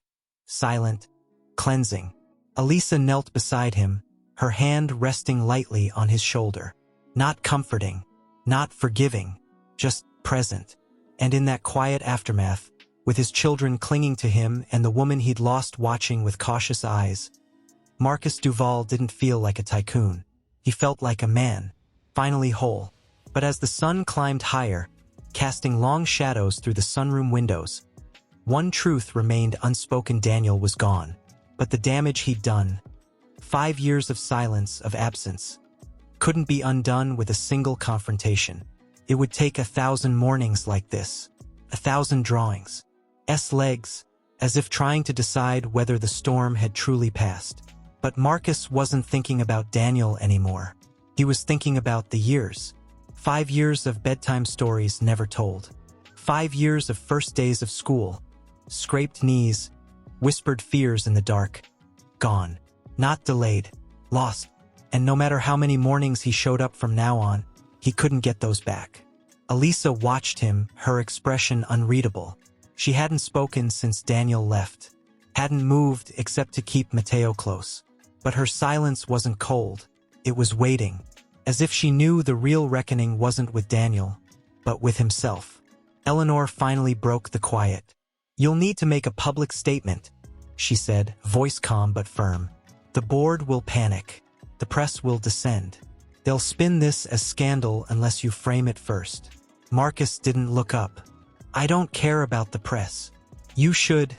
silent, cleansing. Elisa knelt beside him, her hand resting lightly on his shoulder. Not comforting, not forgiving, just present. And in that quiet aftermath, with his children clinging to him and the woman he'd lost watching with cautious eyes, Marcus Duval didn't feel like a tycoon. He felt like a man, finally whole. But as the sun climbed higher, casting long shadows through the sunroom windows, one truth remained unspoken: Daniel was gone. But the damage he'd done, 5 years of silence, of absence, couldn't be undone with a single confrontation. It would take 1,000 mornings like this, 1,000 drawings, legs, as if trying to decide whether the storm had truly passed. But Marcus wasn't thinking about Daniel anymore. He was thinking about the years. 5 years of bedtime stories never told. 5 years of first days of school, scraped knees, whispered fears in the dark. Gone. Not delayed. Lost. And no matter how many mornings he showed up from now on, he couldn't get those back. Elisa watched him, her expression unreadable. She hadn't spoken since Daniel left. Hadn't moved except to keep Mateo close. But her silence wasn't cold. It was waiting. As if she knew the real reckoning wasn't with Daniel, but with himself. Eleanor finally broke the quiet. "You'll need to make a public statement," she said, voice calm but firm. "The board will panic. The press will descend. They'll spin this as scandal unless you frame it first." Marcus didn't look up. "I don't care about the press." "You should,"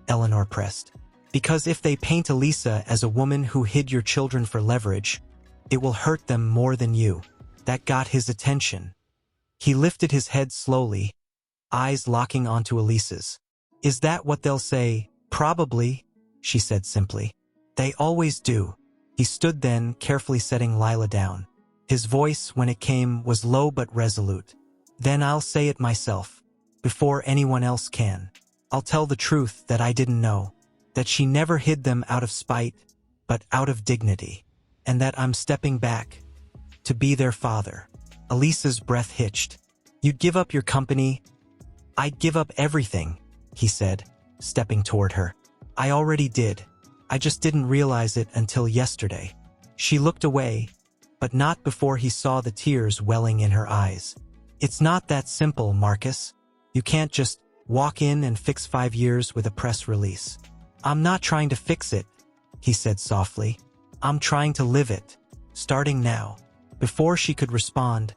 Eleanor pressed. "Because if they paint Elisa as a woman who hid your children for leverage, it will hurt them more than you." That got his attention. He lifted his head slowly, eyes locking onto Elisa's. "Is that what they'll say?" "Probably," she said simply. "They always do." He stood then, carefully setting Lila down. His voice, when it came, was low but resolute. "Then I'll say it myself, before anyone else can. I'll tell the truth that I didn't know, that she never hid them out of spite, but out of dignity, and that I'm stepping back to be their father." Elisa's breath hitched. "You'd give up your company?" "I'd give up everything," he said, stepping toward her. "I already did. I just didn't realize it until yesterday." She looked away, but not before he saw the tears welling in her eyes. "It's not that simple, Marcus. You can't just walk in and fix 5 years with a press release." "I'm not trying to fix it," he said softly. "I'm trying to live it, starting now." Before she could respond,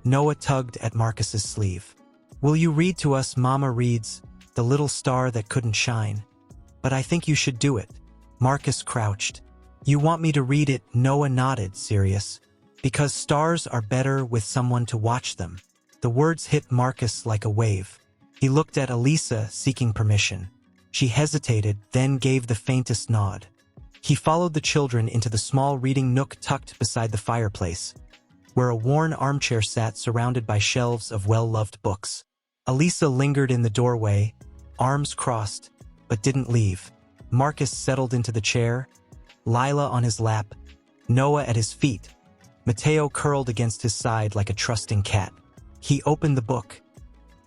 Noah tugged at Marcus's sleeve. "Will you read to us Mama Reads, The Little Star That Couldn't Shine?" "But I think you should do it." Marcus crouched. "You want me to read it?" Noah nodded, serious. "Because stars are better with someone to watch them." The words hit Marcus like a wave. He looked at Elisa, seeking permission. She hesitated, then gave the faintest nod. He followed the children into the small reading nook tucked beside the fireplace, where a worn armchair sat surrounded by shelves of well-loved books. Elisa lingered in the doorway, arms crossed, but didn't leave. Marcus settled into the chair, Lila on his lap, Noah at his feet, Mateo curled against his side like a trusting cat. He opened the book,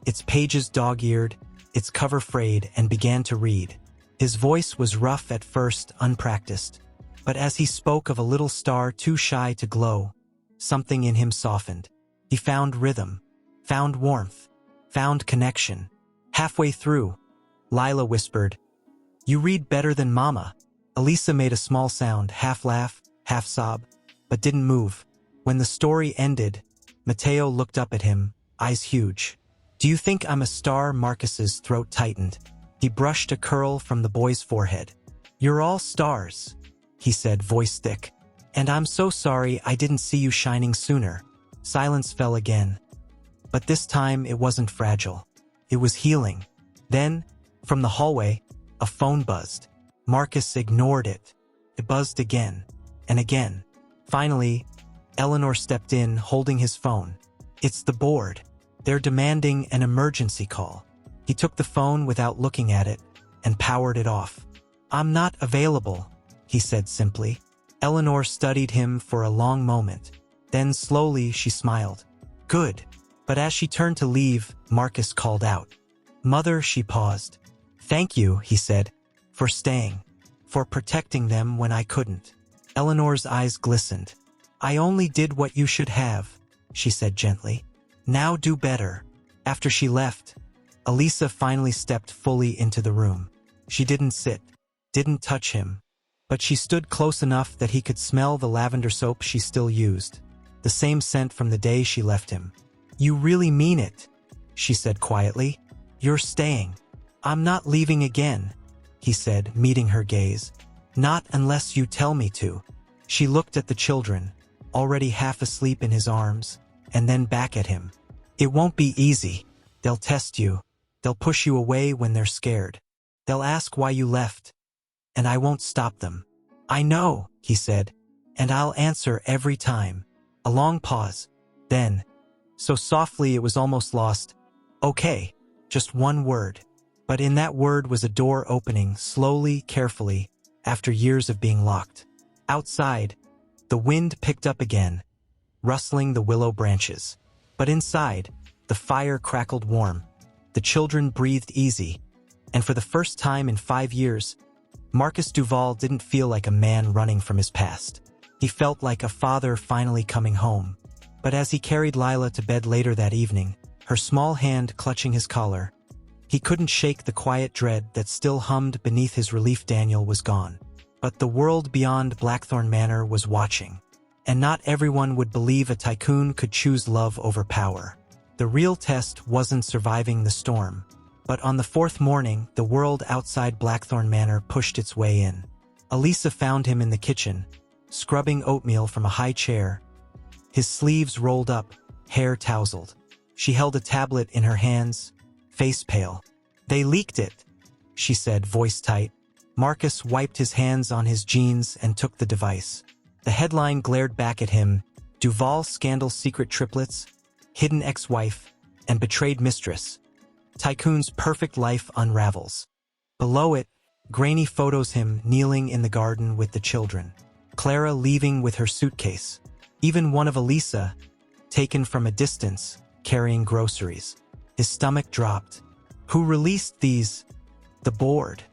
its pages dog-eared, its cover frayed, and began to read. His voice was rough at first, unpracticed, but as he spoke of a little star too shy to glow, something in him softened. He found rhythm, found warmth, found connection. Halfway through, Lila whispered, "You read better than Mama." Elisa made a small sound, half laugh, half sob, but didn't move. When the story ended, Mateo looked up at him, eyes huge. "Do you think I'm a star?" Marcus's throat tightened. He brushed a curl from the boy's forehead. "You're all stars," he said, voice thick. "And I'm so sorry I didn't see you shining sooner." Silence fell again. But this time it wasn't fragile. It was healing. Then, from the hallway, a phone buzzed. Marcus ignored it. It buzzed again, and again. Finally, Eleanor stepped in, holding his phone. "It's the board. They're demanding an emergency call." He took the phone without looking at it and powered it off. "I'm not available," he said simply. Eleanor studied him for a long moment. Then slowly she smiled. "Good." But as she turned to leave, Marcus called out. "Mother," she paused. "Thank you," he said, "for staying. For protecting them when I couldn't. Eleanor's eyes glistened. I only did what you should have, she said gently. Now do better. After she left, Elisa finally stepped fully into the room. She didn't sit, didn't touch him, but she stood close enough that he could smell the lavender soap she still used, the same scent from the day she left him. You really mean it, she said quietly. You're staying. I'm not leaving again, he said, meeting her gaze. Not unless you tell me to. She looked at the children, already half asleep in his arms, and then back at him. It won't be easy. They'll test you. They'll push you away when they're scared. They'll ask why you left. And I won't stop them. I know, he said, and I'll answer every time. A long pause. Then, so softly it was almost lost. Okay, just one word. But in that word was a door opening slowly, carefully, after years of being locked. Outside, the wind picked up again, rustling the willow branches. But inside, the fire crackled warm. The children breathed easy, and for the first time in 5 years, Marcus Duval didn't feel like a man running from his past. He felt like a father finally coming home. But as he carried Lila to bed later that evening, her small hand clutching his collar, he couldn't shake the quiet dread that still hummed beneath his relief. Daniel was gone. But the world beyond Blackthorn Manor was watching. And not everyone would believe a tycoon could choose love over power. The real test wasn't surviving the storm. But on the 4th morning, the world outside Blackthorn Manor pushed its way in. Elisa found him in the kitchen, scrubbing oatmeal from a high chair, his sleeves rolled up, hair tousled. She held a tablet in her hands, face pale. They leaked it, she said, voice tight. Marcus wiped his hands on his jeans and took the device. The headline glared back at him: Duval scandal, secret triplets, hidden ex-wife, and betrayed mistress. Tycoon's perfect life unravels. Below it, grainy photos him kneeling in the garden with the children. Clara leaving with her suitcase. Even one of Elisa, taken from a distance, carrying groceries. His stomach dropped. Who released these? The board,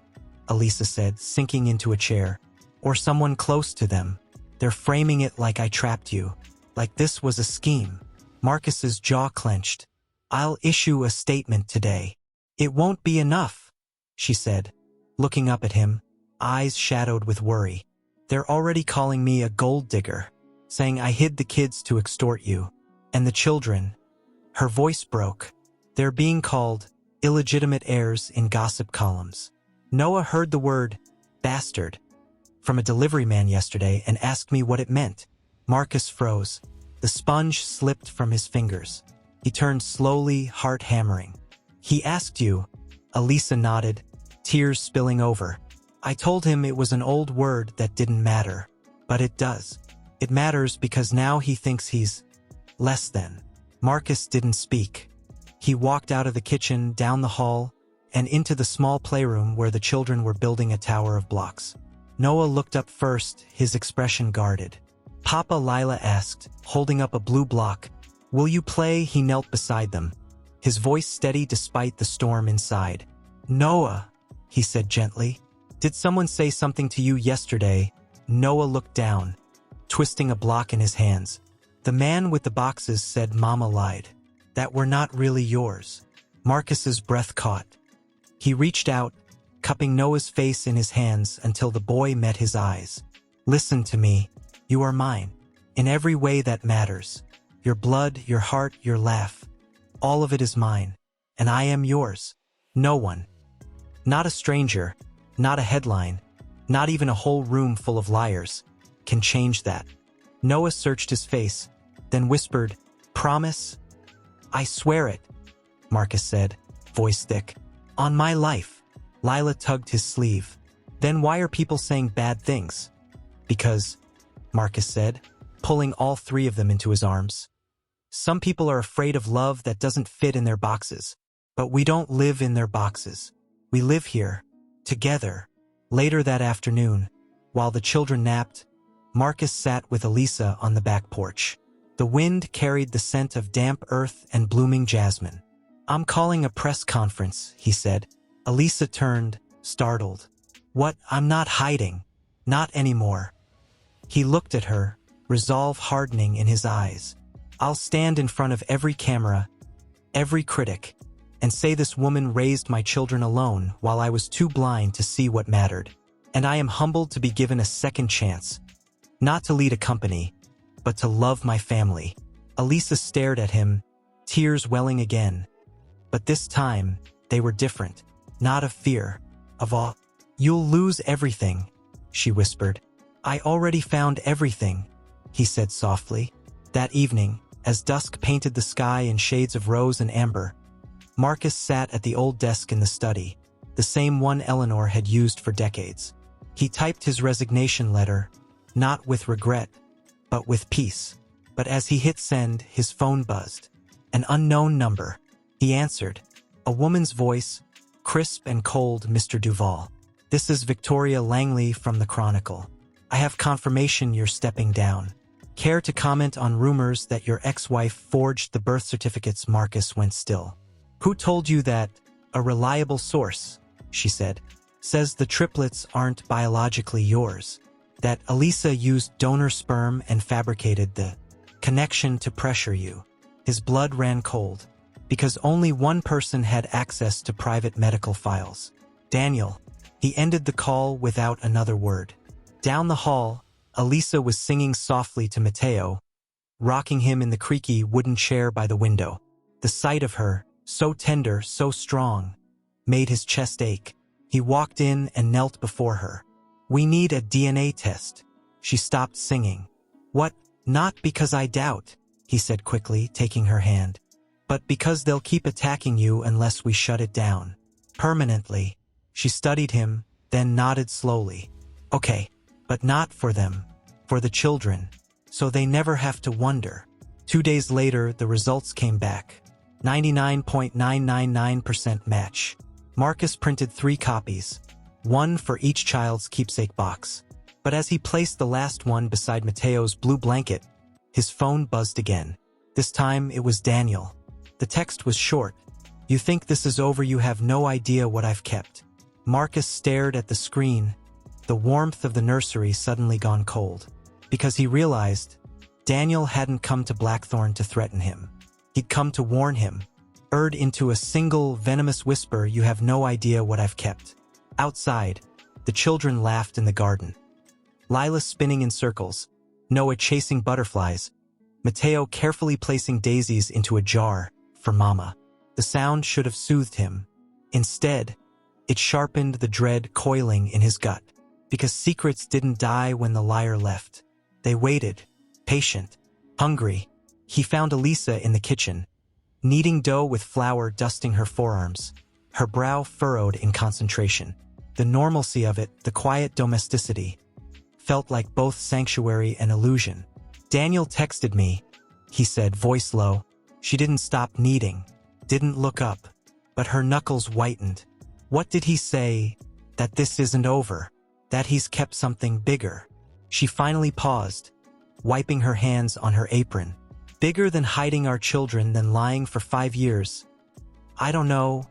Elisa said, sinking into a chair. Or someone close to them. They're framing it like I trapped you. Like this was a scheme. Marcus's jaw clenched. I'll issue a statement today. It won't be enough, she said, looking up at him, eyes shadowed with worry. They're already calling me a gold digger, saying I hid the kids to extort you. And the children. Her voice broke. They're being called illegitimate heirs in gossip columns. Noah heard the word bastard from a delivery man yesterday and asked me what it meant. Marcus froze. The sponge slipped from his fingers. He turned slowly, heart hammering. He asked you. Elisa nodded, tears spilling over. I told him it was an old word that didn't matter. But it does. It matters because now he thinks he's less than. Marcus didn't speak. He walked out of the kitchen, down the hall, and into the small playroom where the children were building a tower of blocks. Noah looked up first, his expression guarded. Papa, Lila asked, holding up a blue block. Will you play? He knelt beside them, his voice steady despite the storm inside. Noah, he said gently. Did someone say something to you yesterday? Noah looked down, twisting a block in his hands. The man with the boxes said Mama lied. That were not really yours. Marcus's breath caught. He reached out, cupping Noah's face in his hands until the boy met his eyes. Listen to me. You are mine. In every way that matters. Your blood, your heart, your laugh. All of it is mine. And I am yours. No one. Not a stranger, not a headline, not even a whole room full of liars, can change that. Noah searched his face, then whispered, Promise? I swear it, Marcus said, voice thick. On my life. Lila tugged his sleeve. Then why are people saying bad things? Because, Marcus said, pulling all 3 of them into his arms. Some people are afraid of love that doesn't fit in their boxes. But we don't live in their boxes. We live here, together. Later that afternoon, while the children napped, Marcus sat with Elisa on the back porch. The wind carried the scent of damp earth and blooming jasmine. I'm calling a press conference, he said. Elisa turned, startled. What? I'm not hiding. Not anymore. He looked at her, resolve hardening in his eyes. I'll stand in front of every camera, every critic, and say this woman raised my children alone while I was too blind to see what mattered. And I am humbled to be given a second chance. Not to lead a company, but to love my family. Elisa stared at him, tears welling again. But this time, they were different. Not of fear, of awe. You'll lose everything, she whispered. I already found everything, he said softly. That evening, as dusk painted the sky in shades of rose and amber, Marcus sat at the old desk in the study, the same one Eleanor had used for decades. He typed his resignation letter, not with regret, but with peace. But as he hit send, his phone buzzed. An unknown number. He answered. A woman's voice, crisp and cold. Mr. Duval. This is Victoria Langley from the Chronicle. I have confirmation you're stepping down. Care to comment on rumors that your ex-wife forged the birth certificates? Marcus went still. Who told you that? A reliable source, she said. Says the triplets aren't biologically yours. That Elisa used donor sperm and fabricated the connection to pressure you. His blood ran cold, because only one person had access to private medical files. Daniel. He ended the call without another word. Down the hall, Elisa was singing softly to Mateo, rocking him in the creaky wooden chair by the window. The sight of her, so tender, so strong, made his chest ache. He walked in and knelt before her. We need a DNA test. She stopped singing. What? Not because I doubt, he said quickly, taking her hand. But because they'll keep attacking you unless we shut it down. Permanently. She studied him, then nodded slowly. Okay, but not for them. For the children. So they never have to wonder. 2 days later, the results came back. 99.999% match. Marcus printed 3 copies. One for each child's keepsake box. But as he placed the last one beside Mateo's blue blanket, his phone buzzed again. This time it was Daniel. The text was short. You think this is over? You have no idea what I've kept. Marcus stared at the screen, the warmth of the nursery suddenly gone cold. Because he realized Daniel hadn't come to Blackthorn to threaten him. He'd come to warn him, urged into a single venomous whisper. You have no idea what I've kept. Outside, the children laughed in the garden. Lila spinning in circles, Noah chasing butterflies, Mateo carefully placing daisies into a jar for Mama. The sound should have soothed him. Instead, it sharpened the dread coiling in his gut. Because secrets didn't die when the liar left. They waited, patient, hungry. He found Elisa in the kitchen, kneading dough with flour, dusting her forearms, her brow furrowed in concentration. The normalcy of it, the quiet domesticity, felt like both sanctuary and illusion. Daniel texted me, he said, voice low. She didn't stop kneading, didn't look up, but her knuckles whitened. What did he say? That this isn't over. That he's kept something bigger. She finally paused, wiping her hands on her apron. Bigger than hiding our children, than lying for 5 years. I don't know,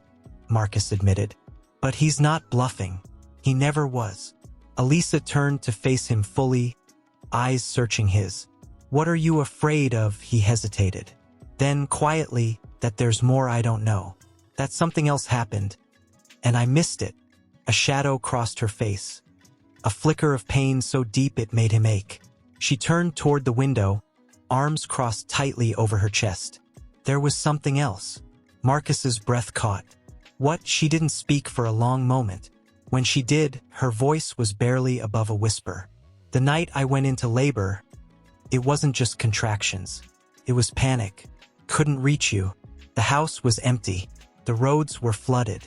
Marcus admitted. But he's not bluffing. He never was. Elisa turned to face him fully, eyes searching his. What are you afraid of? He hesitated. Then, quietly, that there's more I don't know. That something else happened. And I missed it. A shadow crossed her face. A flicker of pain so deep it made him ache. She turned toward the window, arms crossed tightly over her chest. There was something else. Marcus's breath caught. What? She didn't speak for a long moment. When she did, her voice was barely above a whisper. The night I went into labor, it wasn't just contractions. It was panic. Couldn't reach you. The house was empty. The roads were flooded.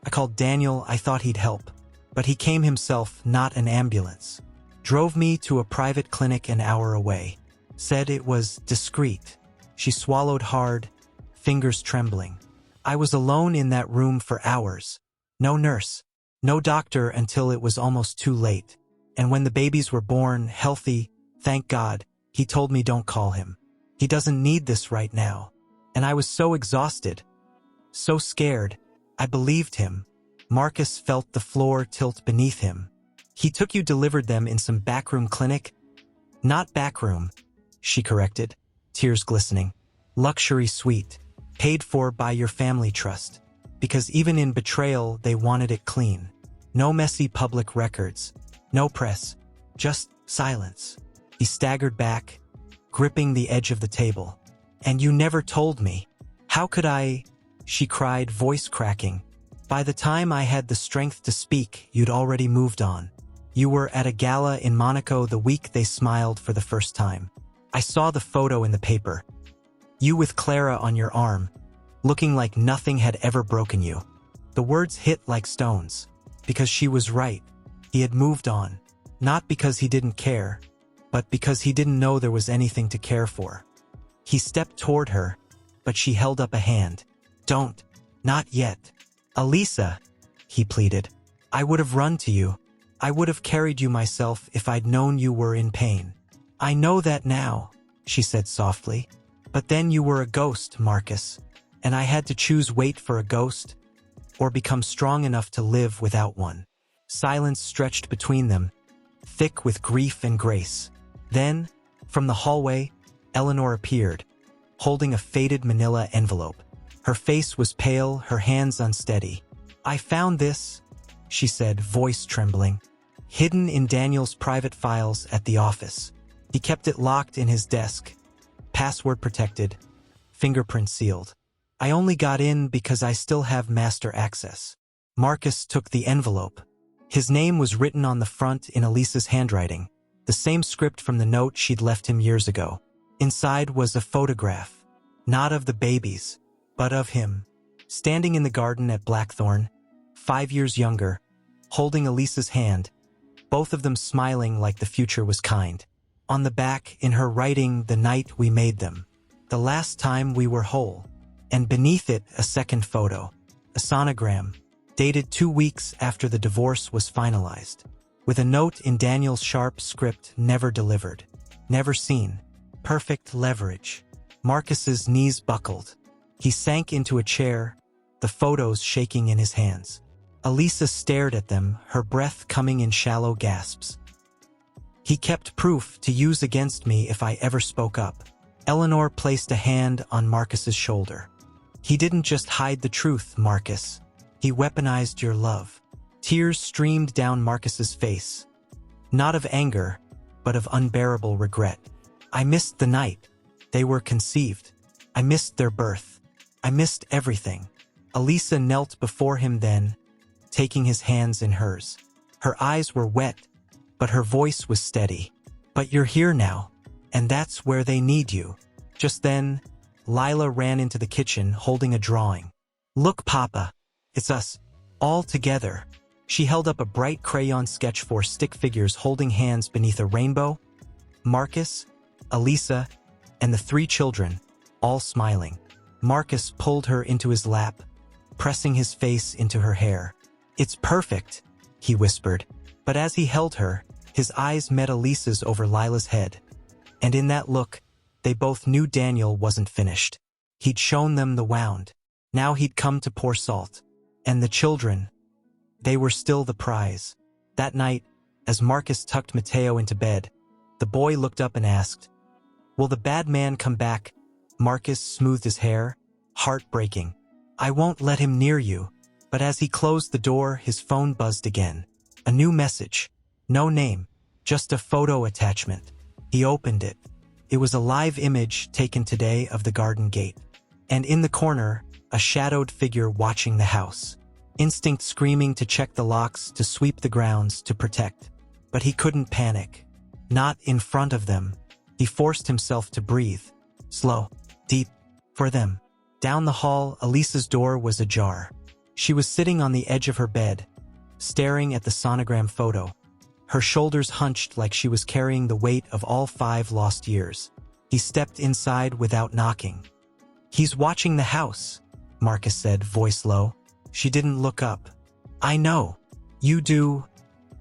I called Daniel. I thought he'd help. But he came himself, not an ambulance. Drove me to a private clinic an hour away. Said it was discreet. She swallowed hard, fingers trembling. I was alone in that room for hours. No nurse, no doctor until it was almost too late. And when the babies were born, healthy, thank God, he told me don't call him. He doesn't need this right now. And I was so exhausted, so scared. I believed him. Marcus felt the floor tilt beneath him. He took you delivered them in some backroom clinic? Not backroom, she corrected, tears glistening. Luxury suite, paid for by your family trust. Because even in betrayal, they wanted it clean. No messy public records. No press. Just silence. He staggered back, gripping the edge of the table. And you never told me. How could I? She cried, voice cracking. By the time I had the strength to speak, you'd already moved on. You were at a gala in Monaco the week they smiled for the first time. I saw the photo in the paper. You with Clara on your arm, looking like nothing had ever broken you. The words hit like stones. Because she was right. He had moved on. Not because he didn't care, but because he didn't know there was anything to care for. He stepped toward her, but she held up a hand. Don't. Not yet. Elisa, he pleaded. I would have run to you. I would have carried you myself if I'd known you were in pain. I know that now, she said softly. But then you were a ghost, Marcus, and I had to choose wait for a ghost or become strong enough to live without one. Silence stretched between them, thick with grief and grace. Then, from the hallway, Eleanor appeared, holding a faded manila envelope. Her face was pale, her hands unsteady. I found this, she said, voice trembling, hidden in Daniel's private files at the office. He kept it locked in his desk, password protected, fingerprint sealed. I only got in because I still have master access. Marcus took the envelope. His name was written on the front in Elisa's handwriting, the same script from the note she'd left him years ago. Inside was a photograph, not of the babies, but of him, standing in the garden at Blackthorn, 5 years younger, holding Elisa's hand, both of them smiling like the future was kind. On the back, in her writing, the night we made them, the last time we were whole, and beneath it a second photo, a sonogram, dated 2 weeks after the divorce was finalized, with a note in Daniel's sharp script, never delivered, never seen. Perfect leverage. Marcus's knees buckled. He sank into a chair, the photos shaking in his hands. Elisa stared at them, her breath coming in shallow gasps. He kept proof to use against me if I ever spoke up. Eleanor placed a hand on Marcus's shoulder. He didn't just hide the truth, Marcus. He weaponized your love. Tears streamed down Marcus's face. Not of anger, but of unbearable regret. I missed the night they were conceived. I missed their birth. I missed everything. Elisa knelt before him then, taking his hands in hers. Her eyes were wet, but her voice was steady. But you're here now, and that's where they need you. Just then, Lila ran into the kitchen holding a drawing. Look, Papa, it's us, all together. She held up a bright crayon sketch for stick figures holding hands beneath a rainbow. Marcus, Elisa, and the 3 children, all smiling. Marcus pulled her into his lap, pressing his face into her hair. It's perfect, he whispered. But as he held her, his eyes met Elisa's over Lila's head. And in that look, they both knew Daniel wasn't finished. He'd shown them the wound. Now he'd come to pour salt. And the children, they were still the prize. That night, as Marcus tucked Mateo into bed, the boy looked up and asked, Will the bad man come back? Marcus smoothed his hair, heartbreaking. I won't let him near you. But as he closed the door, his phone buzzed again. A new message. No name, just a photo attachment. He opened it. It was a live image taken today of the garden gate. And in the corner, a shadowed figure watching the house. Instinct screaming to check the locks, to sweep the grounds, to protect. But he couldn't panic. Not in front of them. He forced himself to breathe. Slow, deep, for them. Down the hall, Elisa's door was ajar. She was sitting on the edge of her bed, staring at the sonogram photo. Her shoulders hunched like she was carrying the weight of all 5 lost years. He stepped inside without knocking. He's watching the house, Marcus said, voice low. She didn't look up. I know. You do.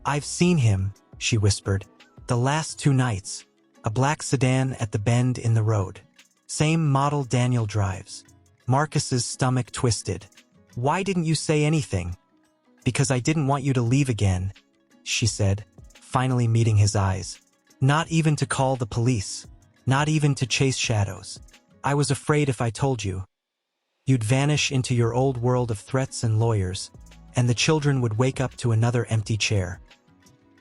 I've seen him, she whispered. The last 2 nights. A black sedan at the bend in the road. Same model Daniel drives. Marcus's stomach twisted. Why didn't you say anything? Because I didn't want you to leave again, she said, finally meeting his eyes. Not even to call the police. Not even to chase shadows. I was afraid if I told you, you'd vanish into your old world of threats and lawyers, and the children would wake up to another empty chair.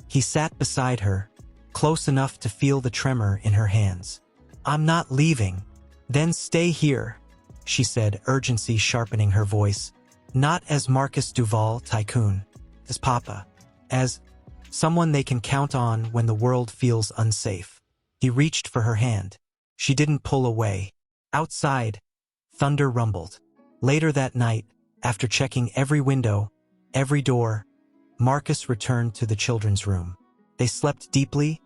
He sat beside her, close enough to feel the tremor in her hands. I'm not leaving. Then stay here, she said, urgency sharpening her voice. Not as Marcus Duval, Tycoon. As Papa. As someone they can count on when the world feels unsafe. He reached for her hand. She didn't pull away. Outside, thunder rumbled. Later that night, after checking every window, every door, Marcus returned to the children's room. They slept deeply,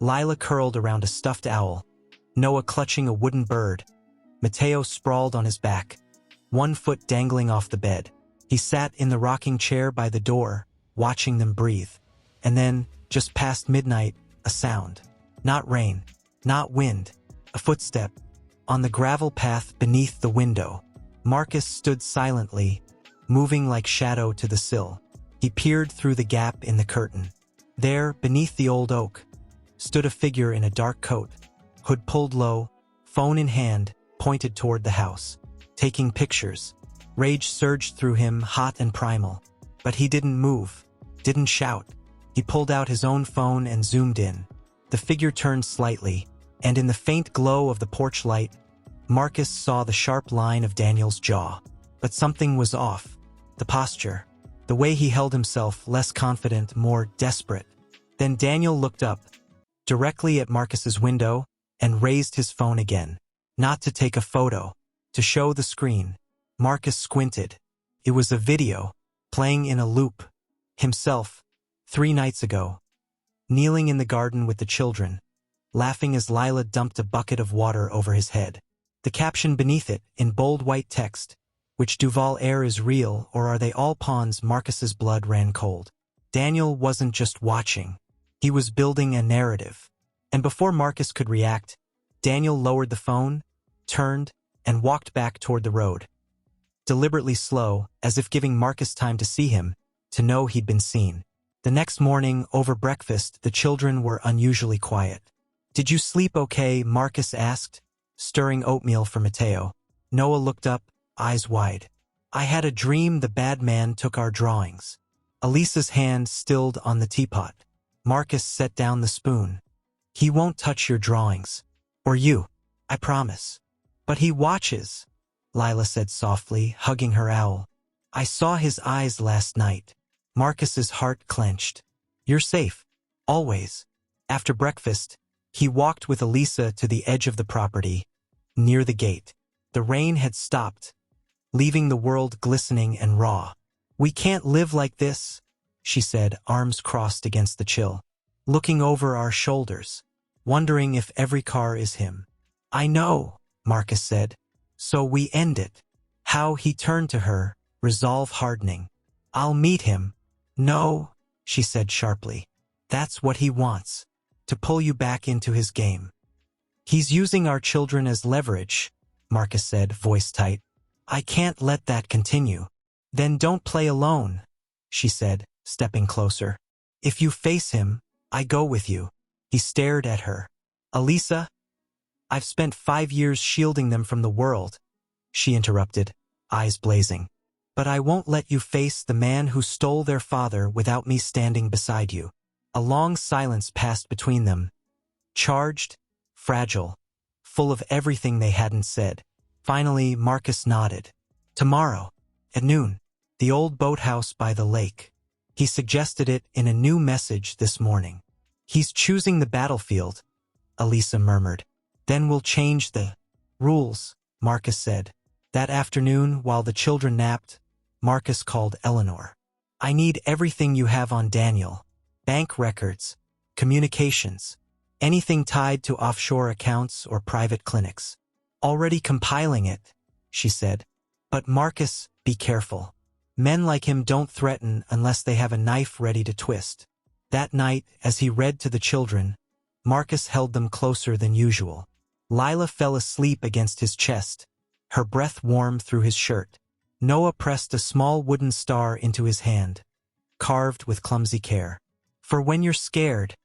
Lila curled around a stuffed owl, Noah clutching a wooden bird, Mateo sprawled on his back, one foot dangling off the bed. He sat in the rocking chair by the door, watching them breathe. And then, just past midnight, a sound. Not rain, not wind, a footstep. On the gravel path beneath the window, Marcus stood silently, moving like shadow to the sill. He peered through the gap in the curtain. There, beneath the old oak, stood a figure in a dark coat, hood pulled low, phone in hand, pointed toward the house. Taking pictures. Rage surged through him, hot and primal. But he didn't move, didn't shout. He pulled out his own phone and zoomed in. The figure turned slightly, and in the faint glow of the porch light, Marcus saw the sharp line of Daniel's jaw. But something was off. The posture. The way he held himself, less confident, more desperate. Then Daniel looked up, directly at Marcus's window, and raised his phone again. Not to take a photo, to show the screen. Marcus squinted. It was a video, playing in a loop. Himself, 3 nights ago. Kneeling in the garden with the children, laughing as Lila dumped a bucket of water over his head. The caption beneath it, in bold white text, which Duval air is real or are they all pawns? Marcus's blood ran cold. Daniel wasn't just watching. He was building a narrative. And before Marcus could react, Daniel lowered the phone, turned, and walked back toward the road. Deliberately slow, as if giving Marcus time to see him, to know he'd been seen. The next morning, over breakfast, the children were unusually quiet. Did you sleep okay? Marcus asked, stirring oatmeal for Mateo. Noah looked up, eyes wide. I had a dream the bad man took our drawings. Elisa's hand stilled on the teapot. Marcus set down the spoon. He won't touch your drawings. Or you, I promise. But he watches, Lila said softly, hugging her owl. I saw his eyes last night. Marcus's heart clenched. You're safe. Always. After breakfast, he walked with Elisa to the edge of the property, near the gate. The rain had stopped, leaving the world glistening and raw. We can't live like this, she said, arms crossed against the chill. Looking over our shoulders, wondering if every car is him. I know, Marcus said. So we end it. How he turned to her, resolve hardening. I'll meet him. No, she said sharply. That's what he wants. To pull you back into his game. He's using our children as leverage, Marcus said, voice tight. I can't let that continue. Then don't play alone, she said, stepping closer. If you face him, I go with you. He stared at her. Elisa? I've spent 5 years shielding them from the world, she interrupted, eyes blazing. But I won't let you face the man who stole their father without me standing beside you. A long silence passed between them. Charged, fragile, full of everything they hadn't said. Finally, Marcus nodded. Tomorrow, at noon, the old boathouse by the lake. He suggested it in a new message this morning. He's choosing the battlefield, Elisa murmured. Then we'll change the rules, Marcus said. That afternoon, while the children napped, Marcus called Eleanor. I need everything you have on Daniel. Bank records, communications, anything tied to offshore accounts or private clinics. Already compiling it, she said. But Marcus, be careful. Men like him don't threaten unless they have a knife ready to twist. That night, as he read to the children, Marcus held them closer than usual. Lila fell asleep against his chest, her breath warm through his shirt. Noah pressed a small wooden star into his hand. carved with clumsy care. For when you're scared,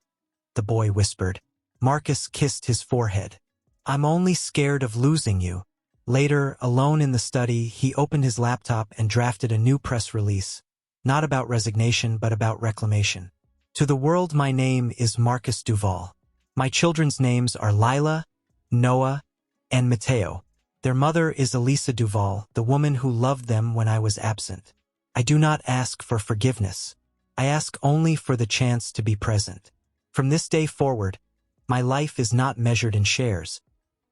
the boy whispered. Marcus kissed his forehead. I'm only scared of losing you. Later, alone in the study, he opened his laptop and drafted a new press release. Not about resignation, but about reclamation. To the world, my name is Marcus Duval. My children's names are Lila, Noah, and Mateo. Their mother is Elisa Duval, the woman who loved them when I was absent. I do not ask for forgiveness. I ask only for the chance to be present. From this day forward, my life is not measured in shares,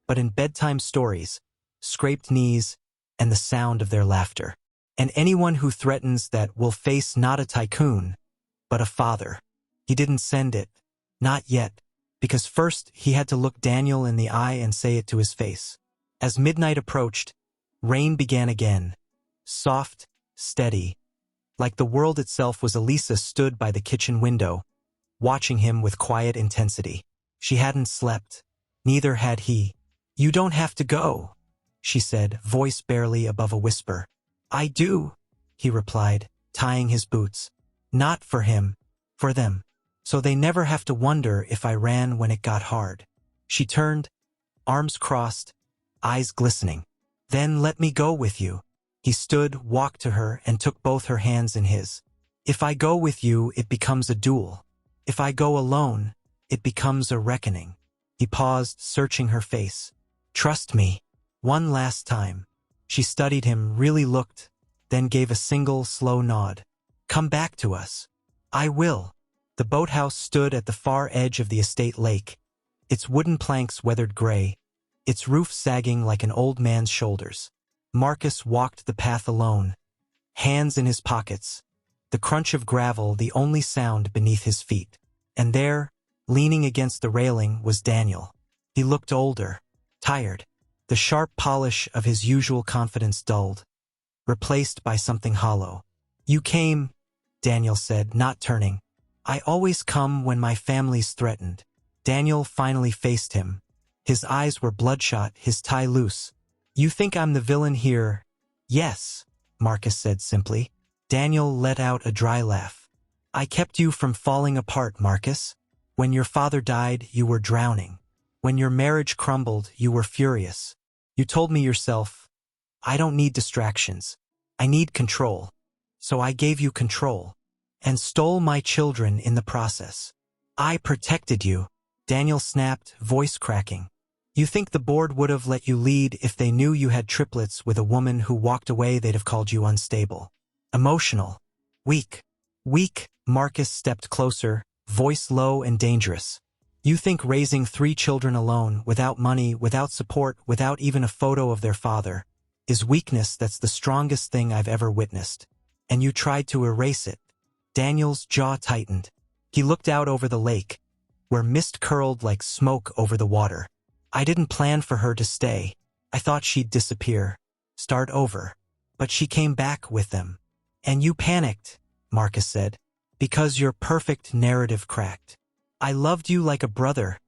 but in bedtime stories, scraped knees, and the sound of their laughter. And anyone who threatens that will face not a tycoon, but a father. He didn't send it. Not yet, because first he had to look Daniel in the eye and say it to his face. As midnight approached, rain began again. Soft, steady. Like the world itself was. Elisa stood by the kitchen window, watching him with quiet intensity. She hadn't slept. Neither had he. You don't have to go, she said, voice barely above a whisper. I do, he replied, tying his boots. Not for him, for them. So they never have to wonder if I ran when it got hard. She turned, arms crossed, eyes glistening. Then let me go with you. He stood, walked to her, and took both her hands in his. If I go with you, it becomes a duel. If I go alone, it becomes a reckoning. He paused, searching her face. Trust me. One last time. She studied him, really looked, then gave a single, slow nod. Come back to us. I will. The boathouse stood at the far edge of the estate lake, its wooden planks weathered gray, its roof sagging like an old man's shoulders. Marcus walked the path alone, hands in his pockets, the crunch of gravel the only sound beneath his feet. And there, leaning against the railing, was Daniel. He looked older, tired, the sharp polish of his usual confidence dulled, replaced by something hollow. You came, Daniel said, not turning. I always come when my family's threatened. Daniel finally faced him. His eyes were bloodshot, his tie loose. You think I'm the villain here? Yes, Marcus said simply. Daniel let out a dry laugh. I kept you from falling apart, Marcus. When your father died, you were drowning. When your marriage crumbled, you were furious. You told me yourself, I don't need distractions. I need control. So I gave you control. And stole my children in the process. I protected you. Daniel snapped, voice cracking. You think the board would have let you lead if they knew you had triplets with a woman who walked away? They'd have called you unstable. Emotional. Weak. Weak. Marcus stepped closer, voice low and dangerous. You think raising 3 children alone, without money, without support, without even a photo of their father, is weakness? That's the strongest thing I've ever witnessed. And you tried to erase it. Daniel's jaw tightened. He looked out over the lake, where mist curled like smoke over the water. I didn't plan for her to stay. I thought she'd disappear, start over. But she came back with them. And you panicked, Marcus said, because your perfect narrative cracked. I loved you like a brother,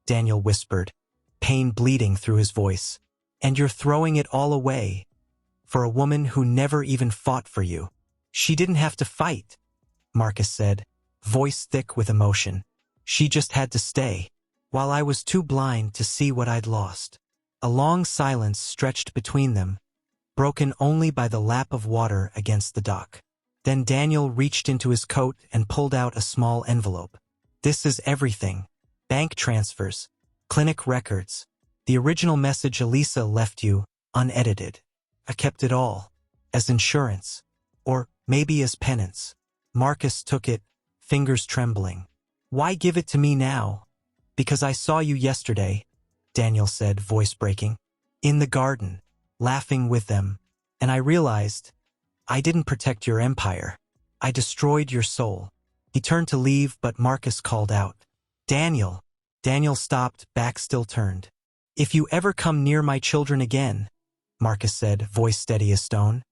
Daniel whispered, pain bleeding through his voice. And you're throwing it all away for a woman who never even fought for you. She didn't have to fight, Marcus said, voice thick with emotion. She just had to stay, while I was too blind to see what I'd lost. A long silence stretched between them, broken only by the lap of water against the dock. Then Daniel reached into his coat and pulled out a small envelope. This is everything. Bank transfers, clinic records, the original message Elisa left you, unedited. I kept it all, as insurance, or maybe as penance. Marcus took it, fingers trembling. Why give it to me now? Because I saw you yesterday, Daniel said, voice breaking. In the garden, laughing with them, and I realized I didn't protect your empire. I destroyed your soul. He turned to leave, but Marcus called out. Daniel. Daniel stopped, back still turned. If you ever come near my children again, Marcus said, voice steady as stone,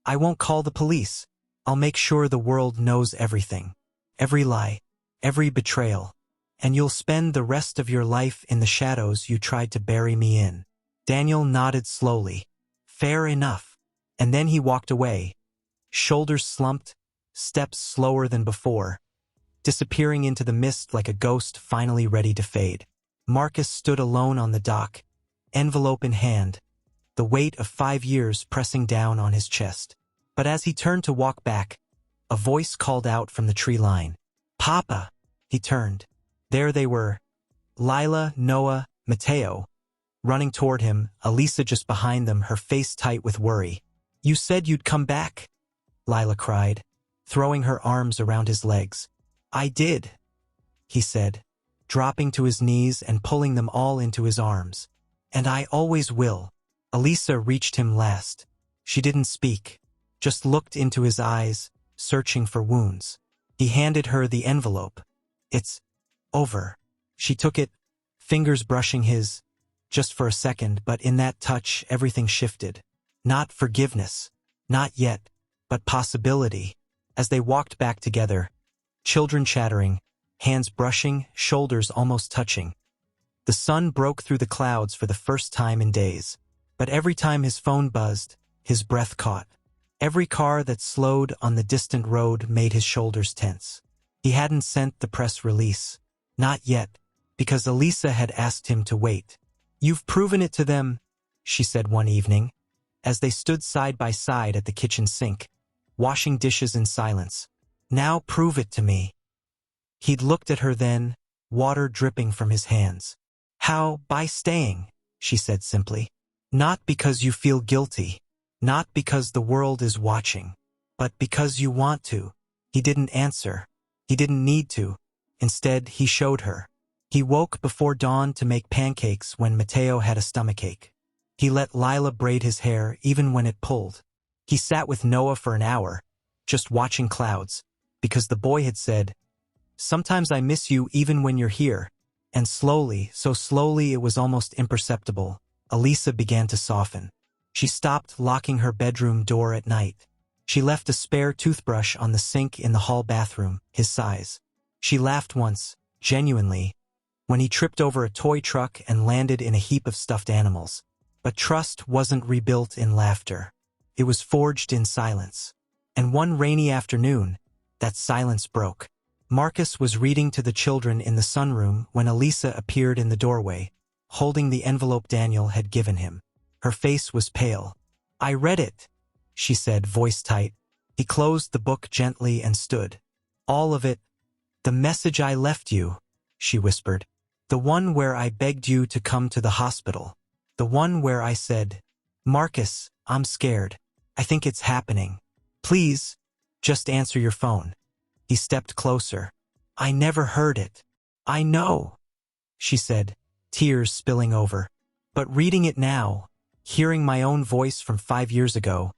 I won't call the police. I'll make sure the world knows everything. Every lie, every betrayal. And you'll spend the rest of your life in the shadows you tried to bury me in. Daniel nodded slowly. Fair enough. And then he walked away, shoulders slumped, steps slower than before, disappearing into the mist like a ghost finally ready to fade. Marcus stood alone on the dock, envelope in hand, the weight of 5 years pressing down on his chest. But as he turned to walk back, a voice called out from the tree line. "Papa!" He turned. There they were, Lila, Noah, Mateo, running toward him, Elisa just behind them, her face tight with worry. "You said you'd come back," Lila cried, throwing her arms around his legs. "I did," he said, dropping to his knees and pulling them all into his arms. "And I always will." Elisa reached him last. She didn't speak, just looked into his eyes, searching for wounds. He handed her the envelope. "It's over." She took it, fingers brushing his, just for a second, but in that touch everything shifted. Not forgiveness, not yet, but possibility. As they walked back together, children chattering, hands brushing, shoulders almost touching. The sun broke through the clouds for the first time in days. But every time his phone buzzed, his breath caught. Every car that slowed on the distant road made his shoulders tense. He hadn't sent the press release. Not yet, because Elisa had asked him to wait. "You've proven it to them," she said one evening, as they stood side by side at the kitchen sink, washing dishes in silence. "Now prove it to me." He'd looked at her then, water dripping from his hands. "How? By staying," she said simply. "Not because you feel guilty, not because the world is watching, but because you want to." He didn't answer. He didn't need to. Instead, he showed her. He woke before dawn to make pancakes when Mateo had a stomachache. He let Lila braid his hair even when it pulled. He sat with Noah for an hour, just watching clouds, because the boy had said, "Sometimes I miss you even when you're here." And slowly, so slowly it was almost imperceptible, Elisa began to soften. She stopped locking her bedroom door at night. She left a spare toothbrush on the sink in the hall bathroom, his size. She laughed once, genuinely, when he tripped over a toy truck and landed in a heap of stuffed animals. But trust wasn't rebuilt in laughter. It was forged in silence. And one rainy afternoon, that silence broke. Marcus was reading to the children in the sunroom when Elisa appeared in the doorway, holding the envelope Daniel had given him. Her face was pale. "I read it," she said, voice tight. He closed the book gently and stood. "All of it. The message I left you," she whispered. "The one where I begged you to come to the hospital. The one where I said, 'Marcus, I'm scared. I think it's happening. Please, just answer your phone.'" He stepped closer. "I never heard it." "I know," she said, tears spilling over. "But reading it now, hearing my own voice from 5 years ago,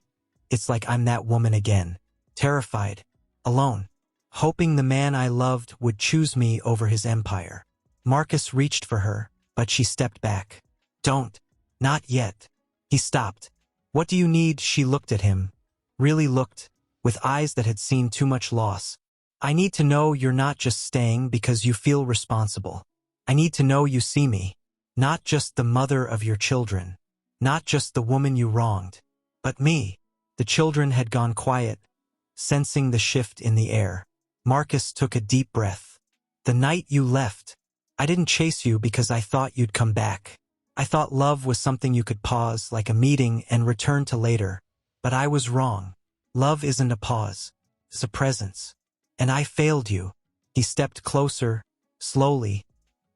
it's like I'm that woman again, terrified, alone, hoping the man I loved would choose me over his empire." Marcus reached for her, but she stepped back. "Don't. Not yet." He stopped. "What do you need?" She looked at him, really looked, with eyes that had seen too much loss. "I need to know you're not just staying because you feel responsible. I need to know you see me, not just the mother of your children, not just the woman you wronged, but me." The children had gone quiet, sensing the shift in the air. Marcus took a deep breath. "The night you left, I didn't chase you because I thought you'd come back. I thought love was something you could pause, like a meeting, and return to later. But I was wrong. Love isn't a pause. It's a presence. And I failed you." He stepped closer, slowly,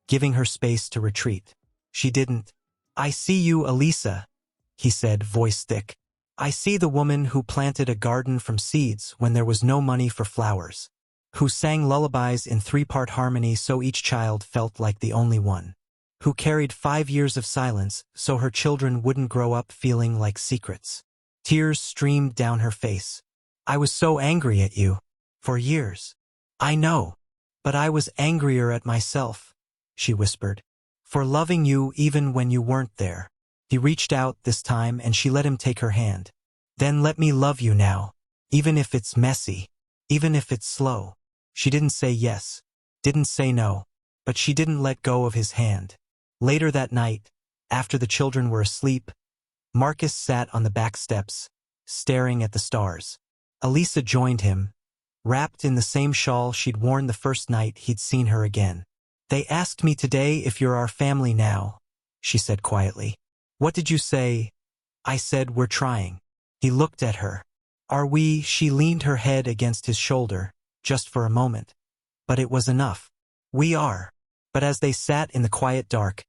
giving her space to retreat. She didn't. "I see you, Elisa," he said, voice thick. "I see the woman who planted a garden from seeds when there was no money for flowers, who sang lullabies in 3-part harmony so each child felt like the only one, who carried 5 years of silence so her children wouldn't grow up feeling like secrets." Tears streamed down her face. "I was so angry at you. For years." "I know. But I was angrier at myself," she whispered. "For loving you even when you weren't there." He reached out this time and she let him take her hand. "Then let me love you now. Even if it's messy. Even if it's slow." She didn't say yes. Didn't say no. But she didn't let go of his hand. Later that night, after the children were asleep, Marcus sat on the back steps, staring at the stars. Elisa joined him, wrapped in the same shawl she'd worn the first night he'd seen her again. "They asked me today if you're our family now," she said quietly. "What did you say?" "I said we're trying." He looked at her. "Are we?" She leaned her head against his shoulder, just for a moment. But it was enough. "We are." But as they sat in the quiet dark,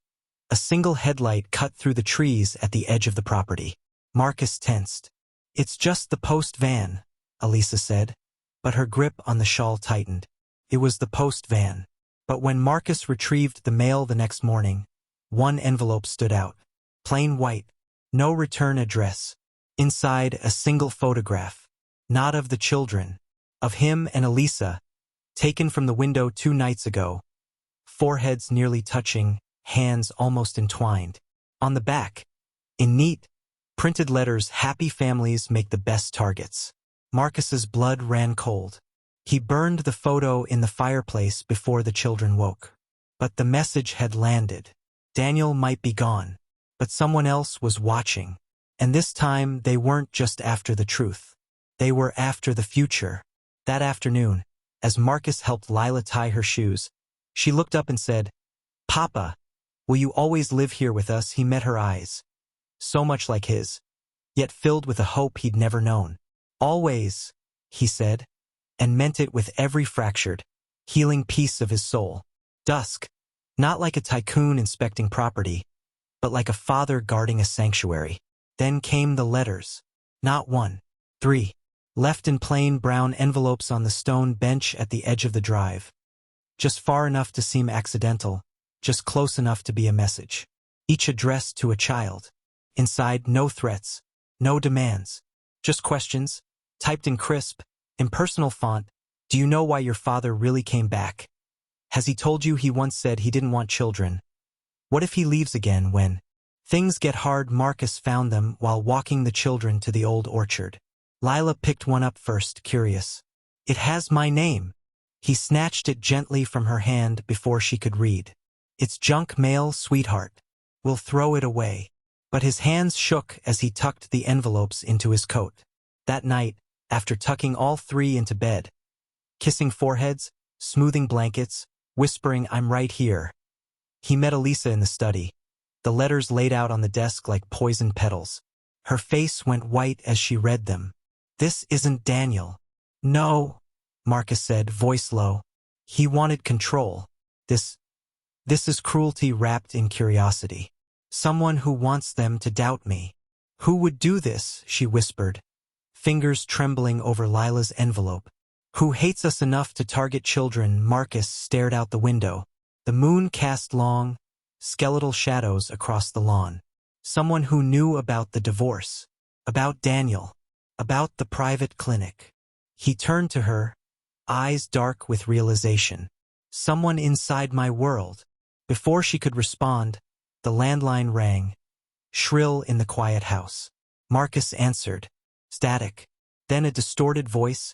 a single headlight cut through the trees at the edge of the property. Marcus tensed. "It's just the post van," Elisa said, but her grip on the shawl tightened. It was the post van. But when Marcus retrieved the mail the next morning, one envelope stood out. Plain white. No return address. Inside, a single photograph. Not of the children. Of him and Elisa, taken from the window 2 nights ago. Foreheads nearly touching, hands almost entwined. On the back, in neat, printed letters, "Happy families make the best targets." Marcus's blood ran cold. He burned the photo in the fireplace before the children woke. But the message had landed. Daniel might be gone, but someone else was watching. And this time they weren't just after the truth. They were after the future. That afternoon, as Marcus helped Lila tie her shoes, she looked up and said, "Papa, will you always live here with us?" He met her eyes. So much like his, yet filled with a hope he'd never known. "Always," he said, and meant it with every fractured, healing piece of his soul. Dusk, not like a tycoon inspecting property, but like a father guarding a sanctuary. Then came the letters. Not 1, 3, left in plain brown envelopes on the stone bench at the edge of the drive. Just far enough to seem accidental, just close enough to be a message. Each addressed to a child. Inside, no threats, no demands, just questions, typed in crisp, impersonal font. "Do you know why your father really came back? Has he told you he once said he didn't want children? What if he leaves again when things get hard?" Marcus found them while walking the children to the old orchard. Lila picked one up first, curious. "It has my name." He snatched it gently from her hand before she could read. "It's junk mail, sweetheart. We'll throw it away." But his hands shook as he tucked the envelopes into his coat. That night, after tucking all 3 into bed, kissing foreheads, smoothing blankets, whispering, "I'm right here," he met Elisa in the study, the letters laid out on the desk like poisoned petals. Her face went white as she read them. "This isn't Daniel." "No," Marcus said, voice low. "He wanted control. This is cruelty wrapped in curiosity. Someone who wants them to doubt me." "Who would do this?" she whispered, fingers trembling over Lila's envelope. "Who hates us enough to target children?" Marcus stared out the window. The moon cast long, skeletal shadows across the lawn. "Someone who knew about the divorce, about Daniel, about the private clinic." He turned to her, eyes dark with realization. "Someone inside my world." Before she could respond, the landline rang, shrill in the quiet house. Marcus answered, static, then a distorted voice,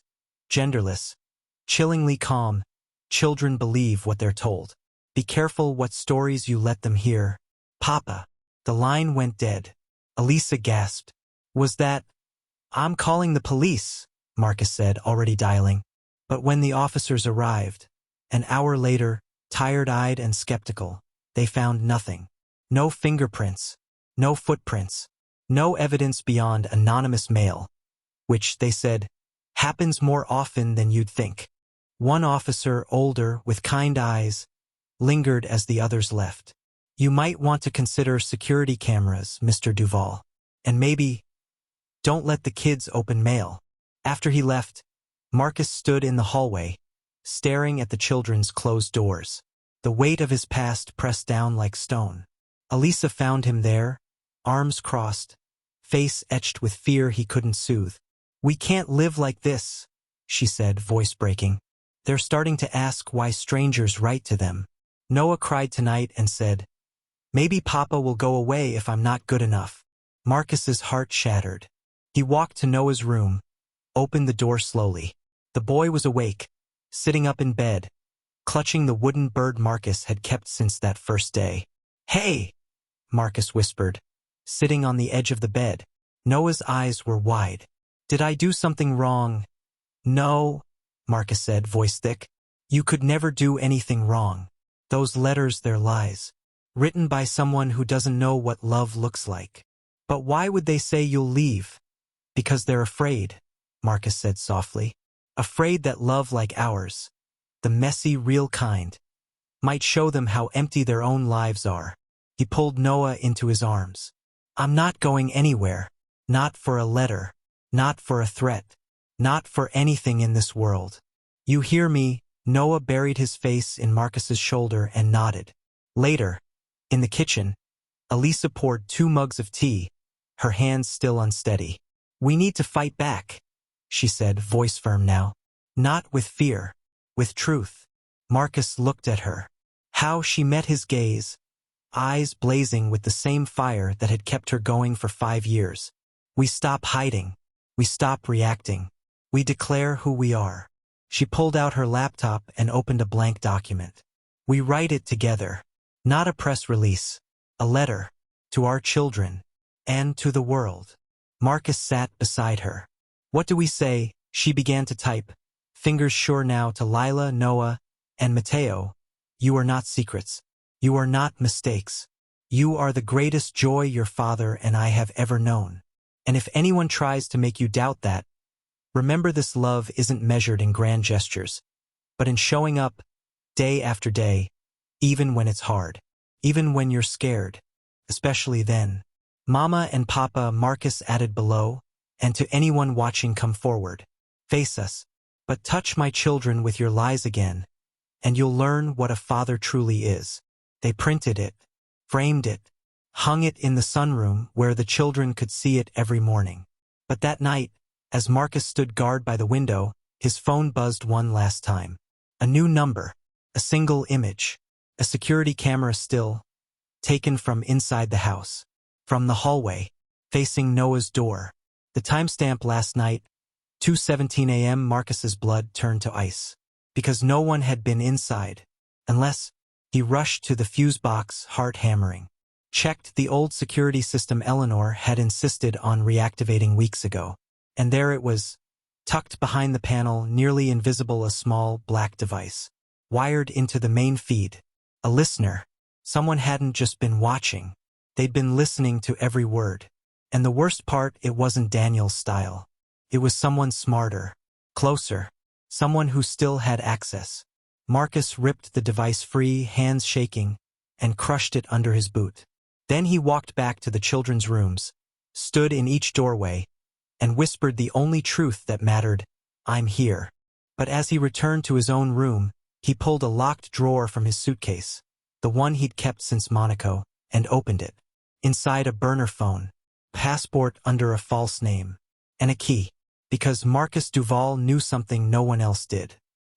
genderless, chillingly calm. "Children believe what they're told. Be careful what stories you let them hear." "Papa." The line went dead. Elisa gasped. "Was that—" "I'm calling the police," Marcus said, already dialing. But when the officers arrived, an hour later, tired-eyed and skeptical, they found nothing. No fingerprints, no footprints, no evidence beyond anonymous mail, which, they said, happens more often than you'd think. One officer, older, with kind eyes, lingered as the others left. "You might want to consider security cameras, Mr. Duval. And maybe don't let the kids open mail." After he left, Marcus stood in the hallway, staring at the children's closed doors. The weight of his past pressed down like stone. Elisa found him there, arms crossed, face etched with fear he couldn't soothe. "We can't live like this," she said, voice breaking. "They're starting to ask why strangers write to them." Noah cried tonight and said, "Maybe Papa will go away if I'm not good enough." Marcus's heart shattered. He walked to Noah's room, opened the door slowly. The boy was awake, sitting up in bed, clutching the wooden bird Marcus had kept since that first day. "Hey!" Marcus whispered, sitting on the edge of the bed. Noah's eyes were wide. "Did I do something wrong?" "No," Marcus said, voice thick. You could never do anything wrong. Those letters, they're lies. Written by someone who doesn't know what love looks like. But why would they say you'll leave? Because they're afraid, Marcus said softly. Afraid that love like ours, the messy, real kind, might show them how empty their own lives are. He pulled Noah into his arms. I'm not going anywhere. Not for a letter. Not for a threat. Not for anything in this world. You hear me? Noah buried his face in Marcus's shoulder and nodded. Later, in the kitchen, Elisa poured 2 mugs of tea, her hands still unsteady. We need to fight back, she said, voice firm now. Not with fear, with truth. Marcus looked at her. How she met his gaze, eyes blazing with the same fire that had kept her going for 5 years. We stop hiding. We stop reacting. We declare who we are. She pulled out her laptop and opened a blank document. We write it together. Not a press release. A letter. To our children. And to the world. Marcus sat beside her. What do we say? She began to type. Fingers sure now to Lila, Noah, and Mateo. You are not secrets. You are not mistakes. You are the greatest joy your father and I have ever known. And if anyone tries to make you doubt that, remember this love isn't measured in grand gestures, but in showing up, day after day, even when it's hard, even when you're scared, especially then. Mama and Papa, Marcus added below, and to anyone watching, come forward. Face us, but touch my children with your lies again, and you'll learn what a father truly is. They printed it, framed it, hung it in the sunroom where the children could see it every morning. But that night, as Marcus stood guard by the window, his phone buzzed one last time. A new number, a single image, a security camera still, taken from inside the house, from the hallway, facing Noah's door. The timestamp last night, 2:17 a.m. Marcus's blood turned to ice. Because no one had been inside, unless he rushed to the fuse box, heart hammering. Checked the old security system Eleanor had insisted on reactivating weeks ago. And there it was, tucked behind the panel, nearly invisible, a small black device, wired into the main feed. A listener. Someone hadn't just been watching. They'd been listening to every word. And the worst part, it wasn't Daniel's style. It was someone smarter, closer, someone who still had access. Marcus ripped the device free, hands shaking, and crushed it under his boot. Then he walked back to the children's rooms, stood in each doorway, and whispered the only truth that mattered, I'm here. But as he returned to his own room, he pulled a locked drawer from his suitcase, the one he'd kept since Monaco, and opened it. Inside, a burner phone, passport under a false name, and a key. Because Marcus Duval knew something no one else did.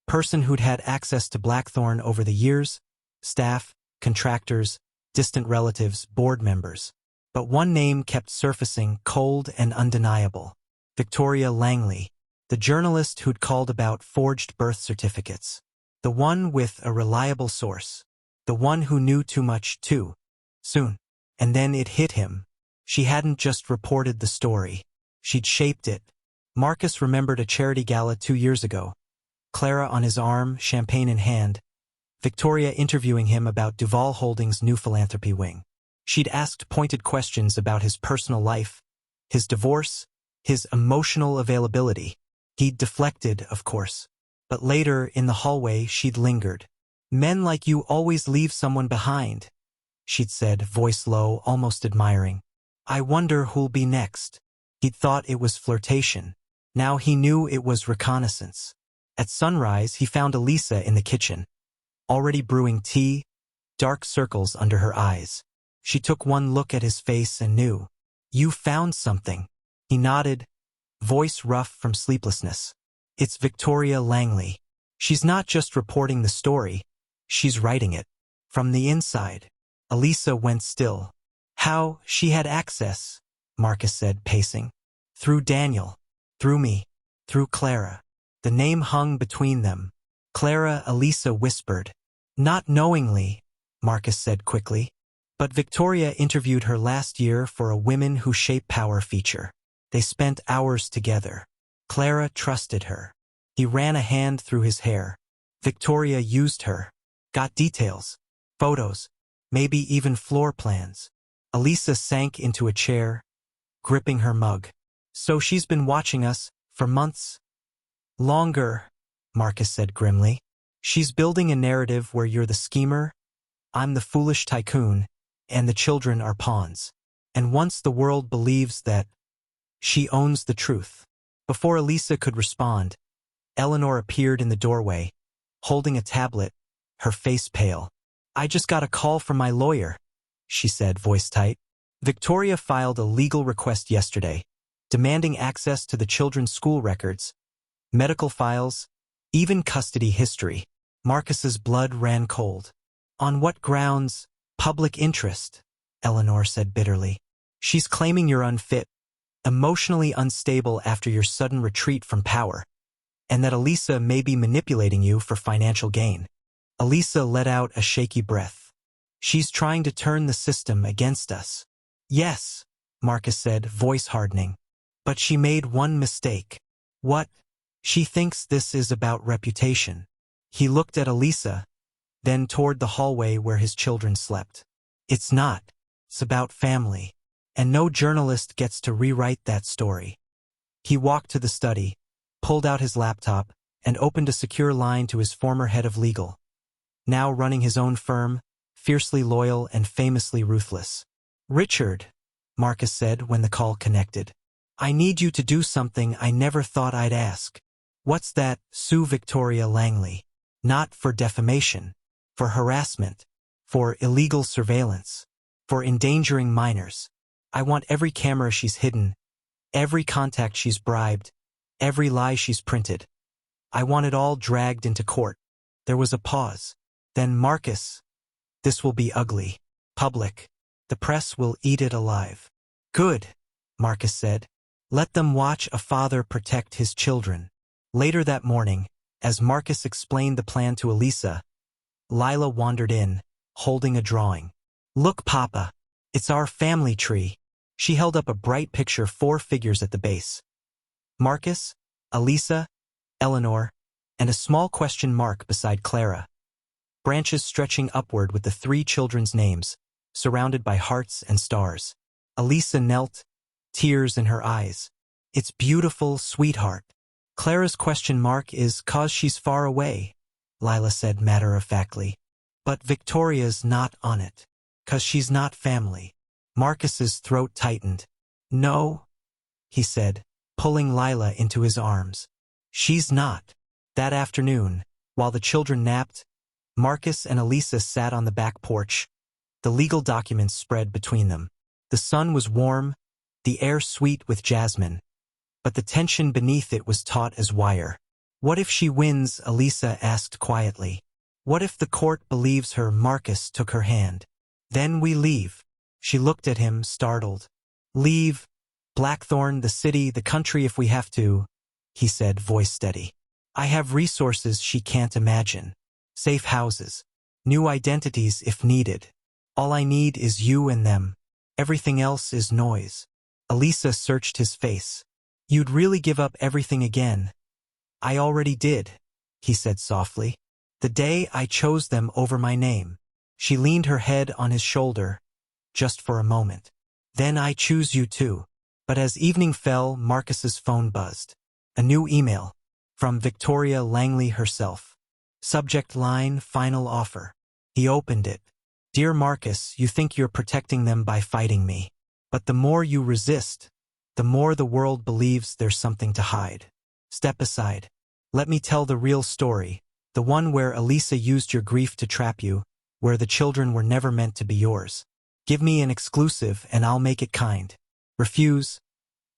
Person who'd had access to Blackthorn over the years, staff, contractors, distant relatives, board members. But one name kept surfacing, cold and undeniable. Victoria Langley, the journalist who'd called about forged birth certificates. The one with a reliable source. The one who knew too much too soon. And then it hit him. She hadn't just reported the story. She'd shaped it. Marcus remembered a charity gala 2 years ago. Clara on his arm, champagne in hand. Victoria interviewing him about Duval Holdings' new philanthropy wing. She'd asked pointed questions about his personal life, his divorce, his emotional availability. He'd deflected, of course. But later, in the hallway, she'd lingered. Men like you always leave someone behind, she'd said, voice low, almost admiring. I wonder who'll be next. He'd thought it was flirtation. Now he knew it was reconnaissance. At sunrise, he found Elisa in the kitchen, already brewing tea, dark circles under her eyes. She took one look at his face and knew. You found something. He nodded, voice rough from sleeplessness. It's Victoria Langley. She's not just reporting the story, she's writing it. From the inside. Elisa went still. How? She had access, Marcus said, pacing. Through Daniel. Through me. Through Clara. The name hung between them. Clara, Elisa whispered. Not knowingly, Marcus said quickly. But Victoria interviewed her last year for a Women Who Shape Power feature. They spent hours together. Clara trusted her. He ran a hand through his hair. Victoria used her. Got details. Photos. Maybe even floor plans. Elisa sank into a chair, gripping her mug. So she's been watching us, for months? Longer, Marcus said grimly. She's building a narrative where you're the schemer, I'm the foolish tycoon, and the children are pawns. And once the world believes that, she owns the truth. Before Elisa could respond, Eleanor appeared in the doorway, holding a tablet, her face pale. I just got a call from my lawyer, she said, voice tight. Victoria filed a legal request yesterday, demanding access to the children's school records, medical files, even custody history. Marcus's blood ran cold. On what grounds? Public interest, Eleanor said bitterly. She's claiming you're unfit, emotionally unstable after your sudden retreat from power, and that Elisa may be manipulating you for financial gain. Elisa let out a shaky breath. She's trying to turn the system against us. Yes, Marcus said, voice hardening. But she made one mistake. What? She thinks this is about reputation. He looked at Elisa, then toward the hallway where his children slept. It's not. It's about family. And no journalist gets to rewrite that story. He walked to the study, pulled out his laptop, and opened a secure line to his former head of legal. Now running his own firm, fiercely loyal and famously ruthless. Richard, Marcus said when the call connected. I need you to do something I never thought I'd ask. What's that? Sue Victoria Langley. Not for defamation. For harassment. For illegal surveillance. For endangering minors. I want every camera she's hidden. Every contact she's bribed. Every lie she's printed. I want it all dragged into court. There was a pause. Then Marcus. This will be ugly. Public. The press will eat it alive. Good, Marcus said. Let them watch a father protect his children. Later that morning, as Marcus explained the plan to Elisa, Lila wandered in, holding a drawing. Look, Papa. It's our family tree. She held up a bright picture, 4 figures at the base. Marcus, Elisa, Eleanor, and a small question mark beside Clara. Branches stretching upward with the 3 children's names, surrounded by hearts and stars. Elisa knelt, tears in her eyes. It's beautiful, sweetheart. Clara's question mark is 'cause she's far away, Lila said matter-of-factly. But Victoria's not on it. 'Cause she's not family. Marcus's throat tightened. No, he said, pulling Lila into his arms. She's not. That afternoon, while the children napped, Marcus and Elisa sat on the back porch, the legal documents spread between them. The sun was warm, the air sweet with jasmine, but the tension beneath it was taut as wire. What if she wins? Elisa asked quietly. What if the court believes her? Marcus took her hand. Then we leave. She looked at him, startled. Leave? Blackthorn, the city, the country if we have to, he said, voice steady. I have resources she can't imagine. Safe houses. New identities if needed. All I need is you and them. Everything else is noise. Elisa searched his face. You'd really give up everything again? I already did, he said softly. The day I chose them over my name. She leaned her head on his shoulder, just for a moment. Then I choose you too. But as evening fell, Marcus's phone buzzed. A new email. From Victoria Langley herself. Subject line, final offer. He opened it. Dear Marcus, you think you're protecting them by fighting me. But the more you resist, the more the world believes there's something to hide. Step aside. Let me tell the real story. The one where Elisa used your grief to trap you, where the children were never meant to be yours. Give me an exclusive and I'll make it kind. Refuse,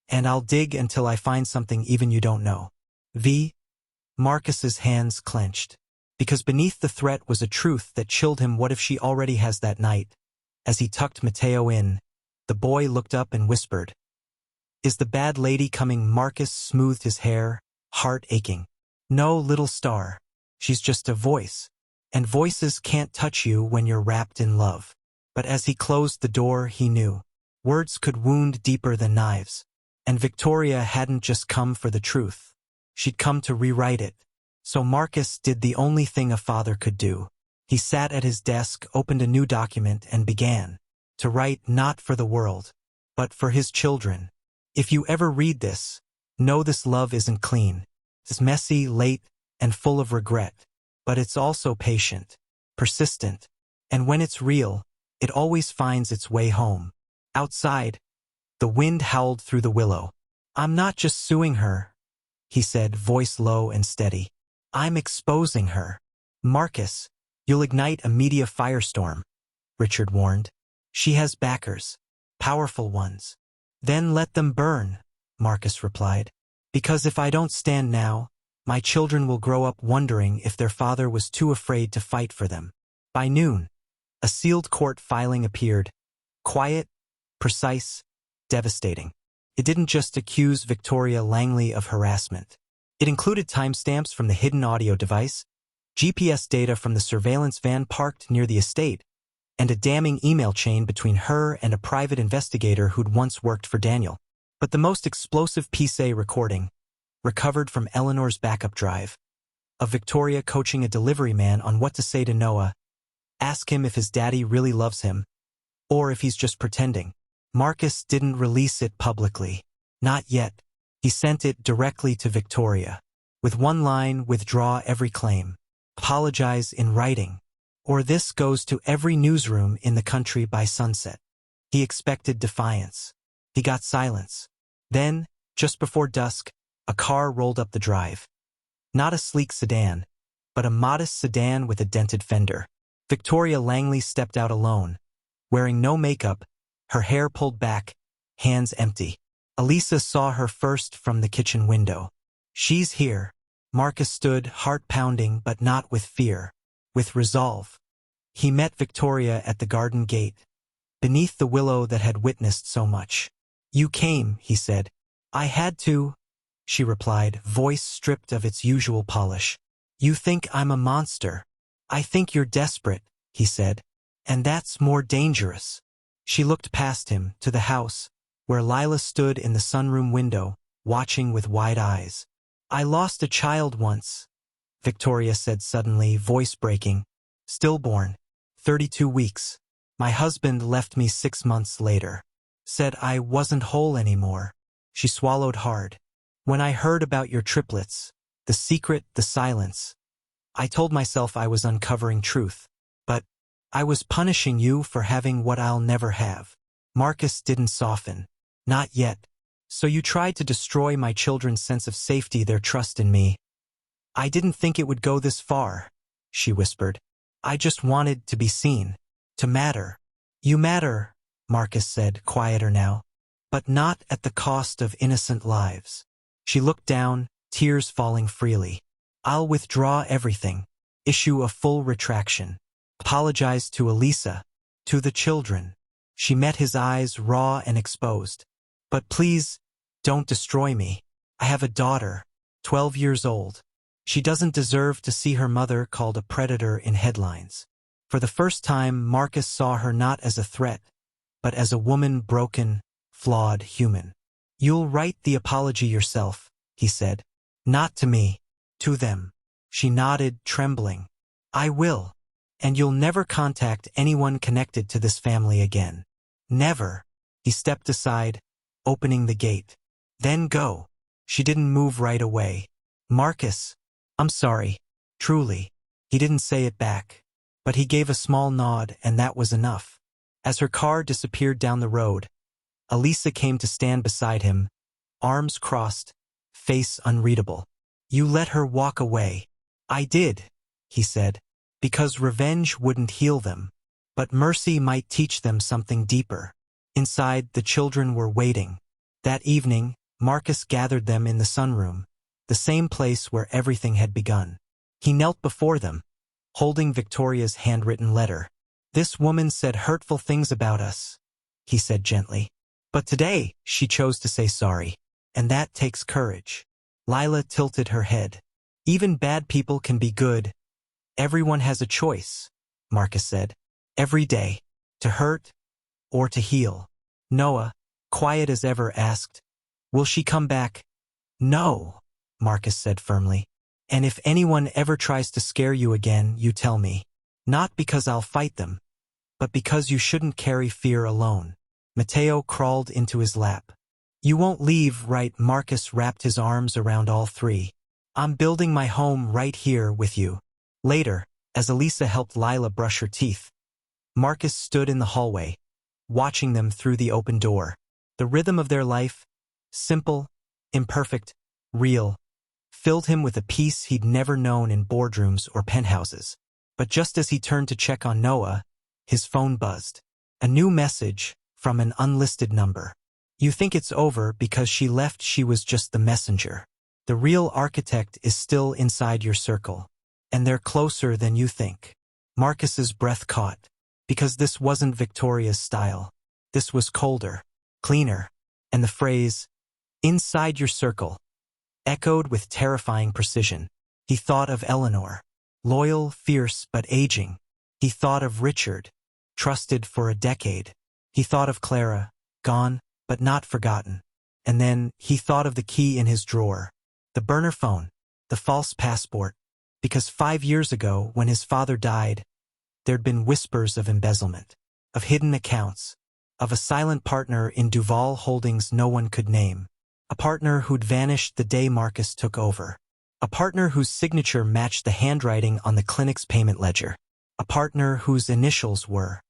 and I'll dig until I find something even you don't know. V. Marcus's hands clenched. Because beneath the threat was a truth that chilled him. What if she already has that night? As he tucked Mateo in, the boy looked up and whispered. Is the bad lady coming? Marcus smoothed his hair, heart aching. No, little star. She's just a voice. And voices can't touch you when you're wrapped in love. But as he closed the door, he knew. Words could wound deeper than knives. And Victoria hadn't just come for the truth. She'd come to rewrite it. So Marcus did the only thing a father could do. He sat at his desk, opened a new document, and began to write not for the world, but for his children. If you ever read this, know this love isn't clean. It's messy, late, and full of regret. But it's also patient, persistent, and when it's real, it always finds its way home. Outside, the wind howled through the willow. I'm not just suing her, he said, voice low and steady. I'm exposing her. Marcus, you'll ignite a media firestorm, Richard warned. She has backers, powerful ones. Then let them burn, Marcus replied. Because if I don't stand now, my children will grow up wondering if their father was too afraid to fight for them. By noon, a sealed court filing appeared. Quiet, precise, devastating. It didn't just accuse Victoria Langley of harassment. It included timestamps from the hidden audio device, GPS data from the surveillance van parked near the estate, and a damning email chain between her and a private investigator who'd once worked for Daniel. But the most explosive PSA recording, recovered from Eleanor's backup drive, of Victoria coaching a delivery man on what to say to Noah, ask him if his daddy really loves him, or if he's just pretending. Marcus didn't release it publicly. Not yet. He sent it directly to Victoria. With one line, withdraw every claim. Apologize in writing. Or this goes to every newsroom in the country by sunset. He expected defiance. He got silence. Then, just before dusk, a car rolled up the drive. Not a sleek sedan, but a modest sedan with a dented fender. Victoria Langley stepped out alone, wearing no makeup, her hair pulled back, hands empty. Elisa saw her first from the kitchen window. She's here. Marcus stood, heart pounding, but not with fear, with resolve. He met Victoria at the garden gate, beneath the willow that had witnessed so much. You came, he said. I had to, she replied, voice stripped of its usual polish. You think I'm a monster. I think you're desperate, he said. And that's more dangerous. She looked past him, to the house, where Lila stood in the sunroom window, watching with wide eyes. I lost a child once, Victoria said suddenly, voice breaking. Stillborn, 32 weeks. My husband left me 6 months later. Said I wasn't whole anymore. She swallowed hard. When I heard about your triplets, the secret, the silence, I told myself I was uncovering truth. But I was punishing you for having what I'll never have. Marcus didn't soften. Not yet. So you tried to destroy my children's sense of safety, their trust in me. I didn't think it would go this far, she whispered. I just wanted to be seen, to matter. You matter, Marcus said, quieter now, but not at the cost of innocent lives. She looked down, tears falling freely. I'll withdraw everything, issue a full retraction, apologize to Elisa, to the children. She met his eyes, raw and exposed. But please, don't destroy me. I have a daughter, 12 years old. She doesn't deserve to see her mother called a predator in headlines. For the first time, Marcus saw her not as a threat, but as a woman, broken, flawed human. You'll write the apology yourself, he said. Not to me, to them. She nodded, trembling. I will. And you'll never contact anyone connected to this family again. Never. He stepped aside, opening the gate. Then go. She didn't move right away. Marcus, I'm sorry. Truly. He didn't say it back, but he gave a small nod, and that was enough. As her car disappeared down the road, Elisa came to stand beside him, arms crossed, face unreadable. You let her walk away. I did, he said, because revenge wouldn't heal them, but mercy might teach them something deeper. Inside, the children were waiting. That evening, Marcus gathered them in the sunroom, the same place where everything had begun. He knelt before them, holding Victoria's handwritten letter. This woman said hurtful things about us, he said gently. But today, she chose to say sorry, and that takes courage. Lila tilted her head. Even bad people can be good. Everyone has a choice, Marcus said. Every day, to hurt or to heal. Noah, quiet as ever, asked, will she come back? No. Marcus said firmly. And if anyone ever tries to scare you again, you tell me. Not because I'll fight them, but because you shouldn't carry fear alone. Mateo crawled into his lap. You won't leave, right? Marcus wrapped his arms around all three. I'm building my home right here with you. Later, as Elisa helped Lila brush her teeth, Marcus stood in the hallway, watching them through the open door. The rhythm of their life, simple, imperfect, real, filled him with a peace he'd never known in boardrooms or penthouses. But just as he turned to check on Noah, his phone buzzed. A new message from an unlisted number. You think it's over because she left. She was just the messenger. The real architect is still inside your circle, and they're closer than you think. Marcus's breath caught, because this wasn't Victoria's style. This was colder, cleaner, and the phrase, inside your circle, echoed with terrifying precision. He thought of Eleanor, loyal, fierce, but aging. He thought of Richard, trusted for a decade. He thought of Clara, gone, but not forgotten. And then he thought of the key in his drawer, the burner phone, the false passport, because 5 years ago, when his father died, there'd been whispers of embezzlement, of hidden accounts, of a silent partner in Duval Holdings no one could name, a partner who'd vanished the day Marcus took over, a partner whose signature matched the handwriting on the clinic's payment ledger, a partner whose initials were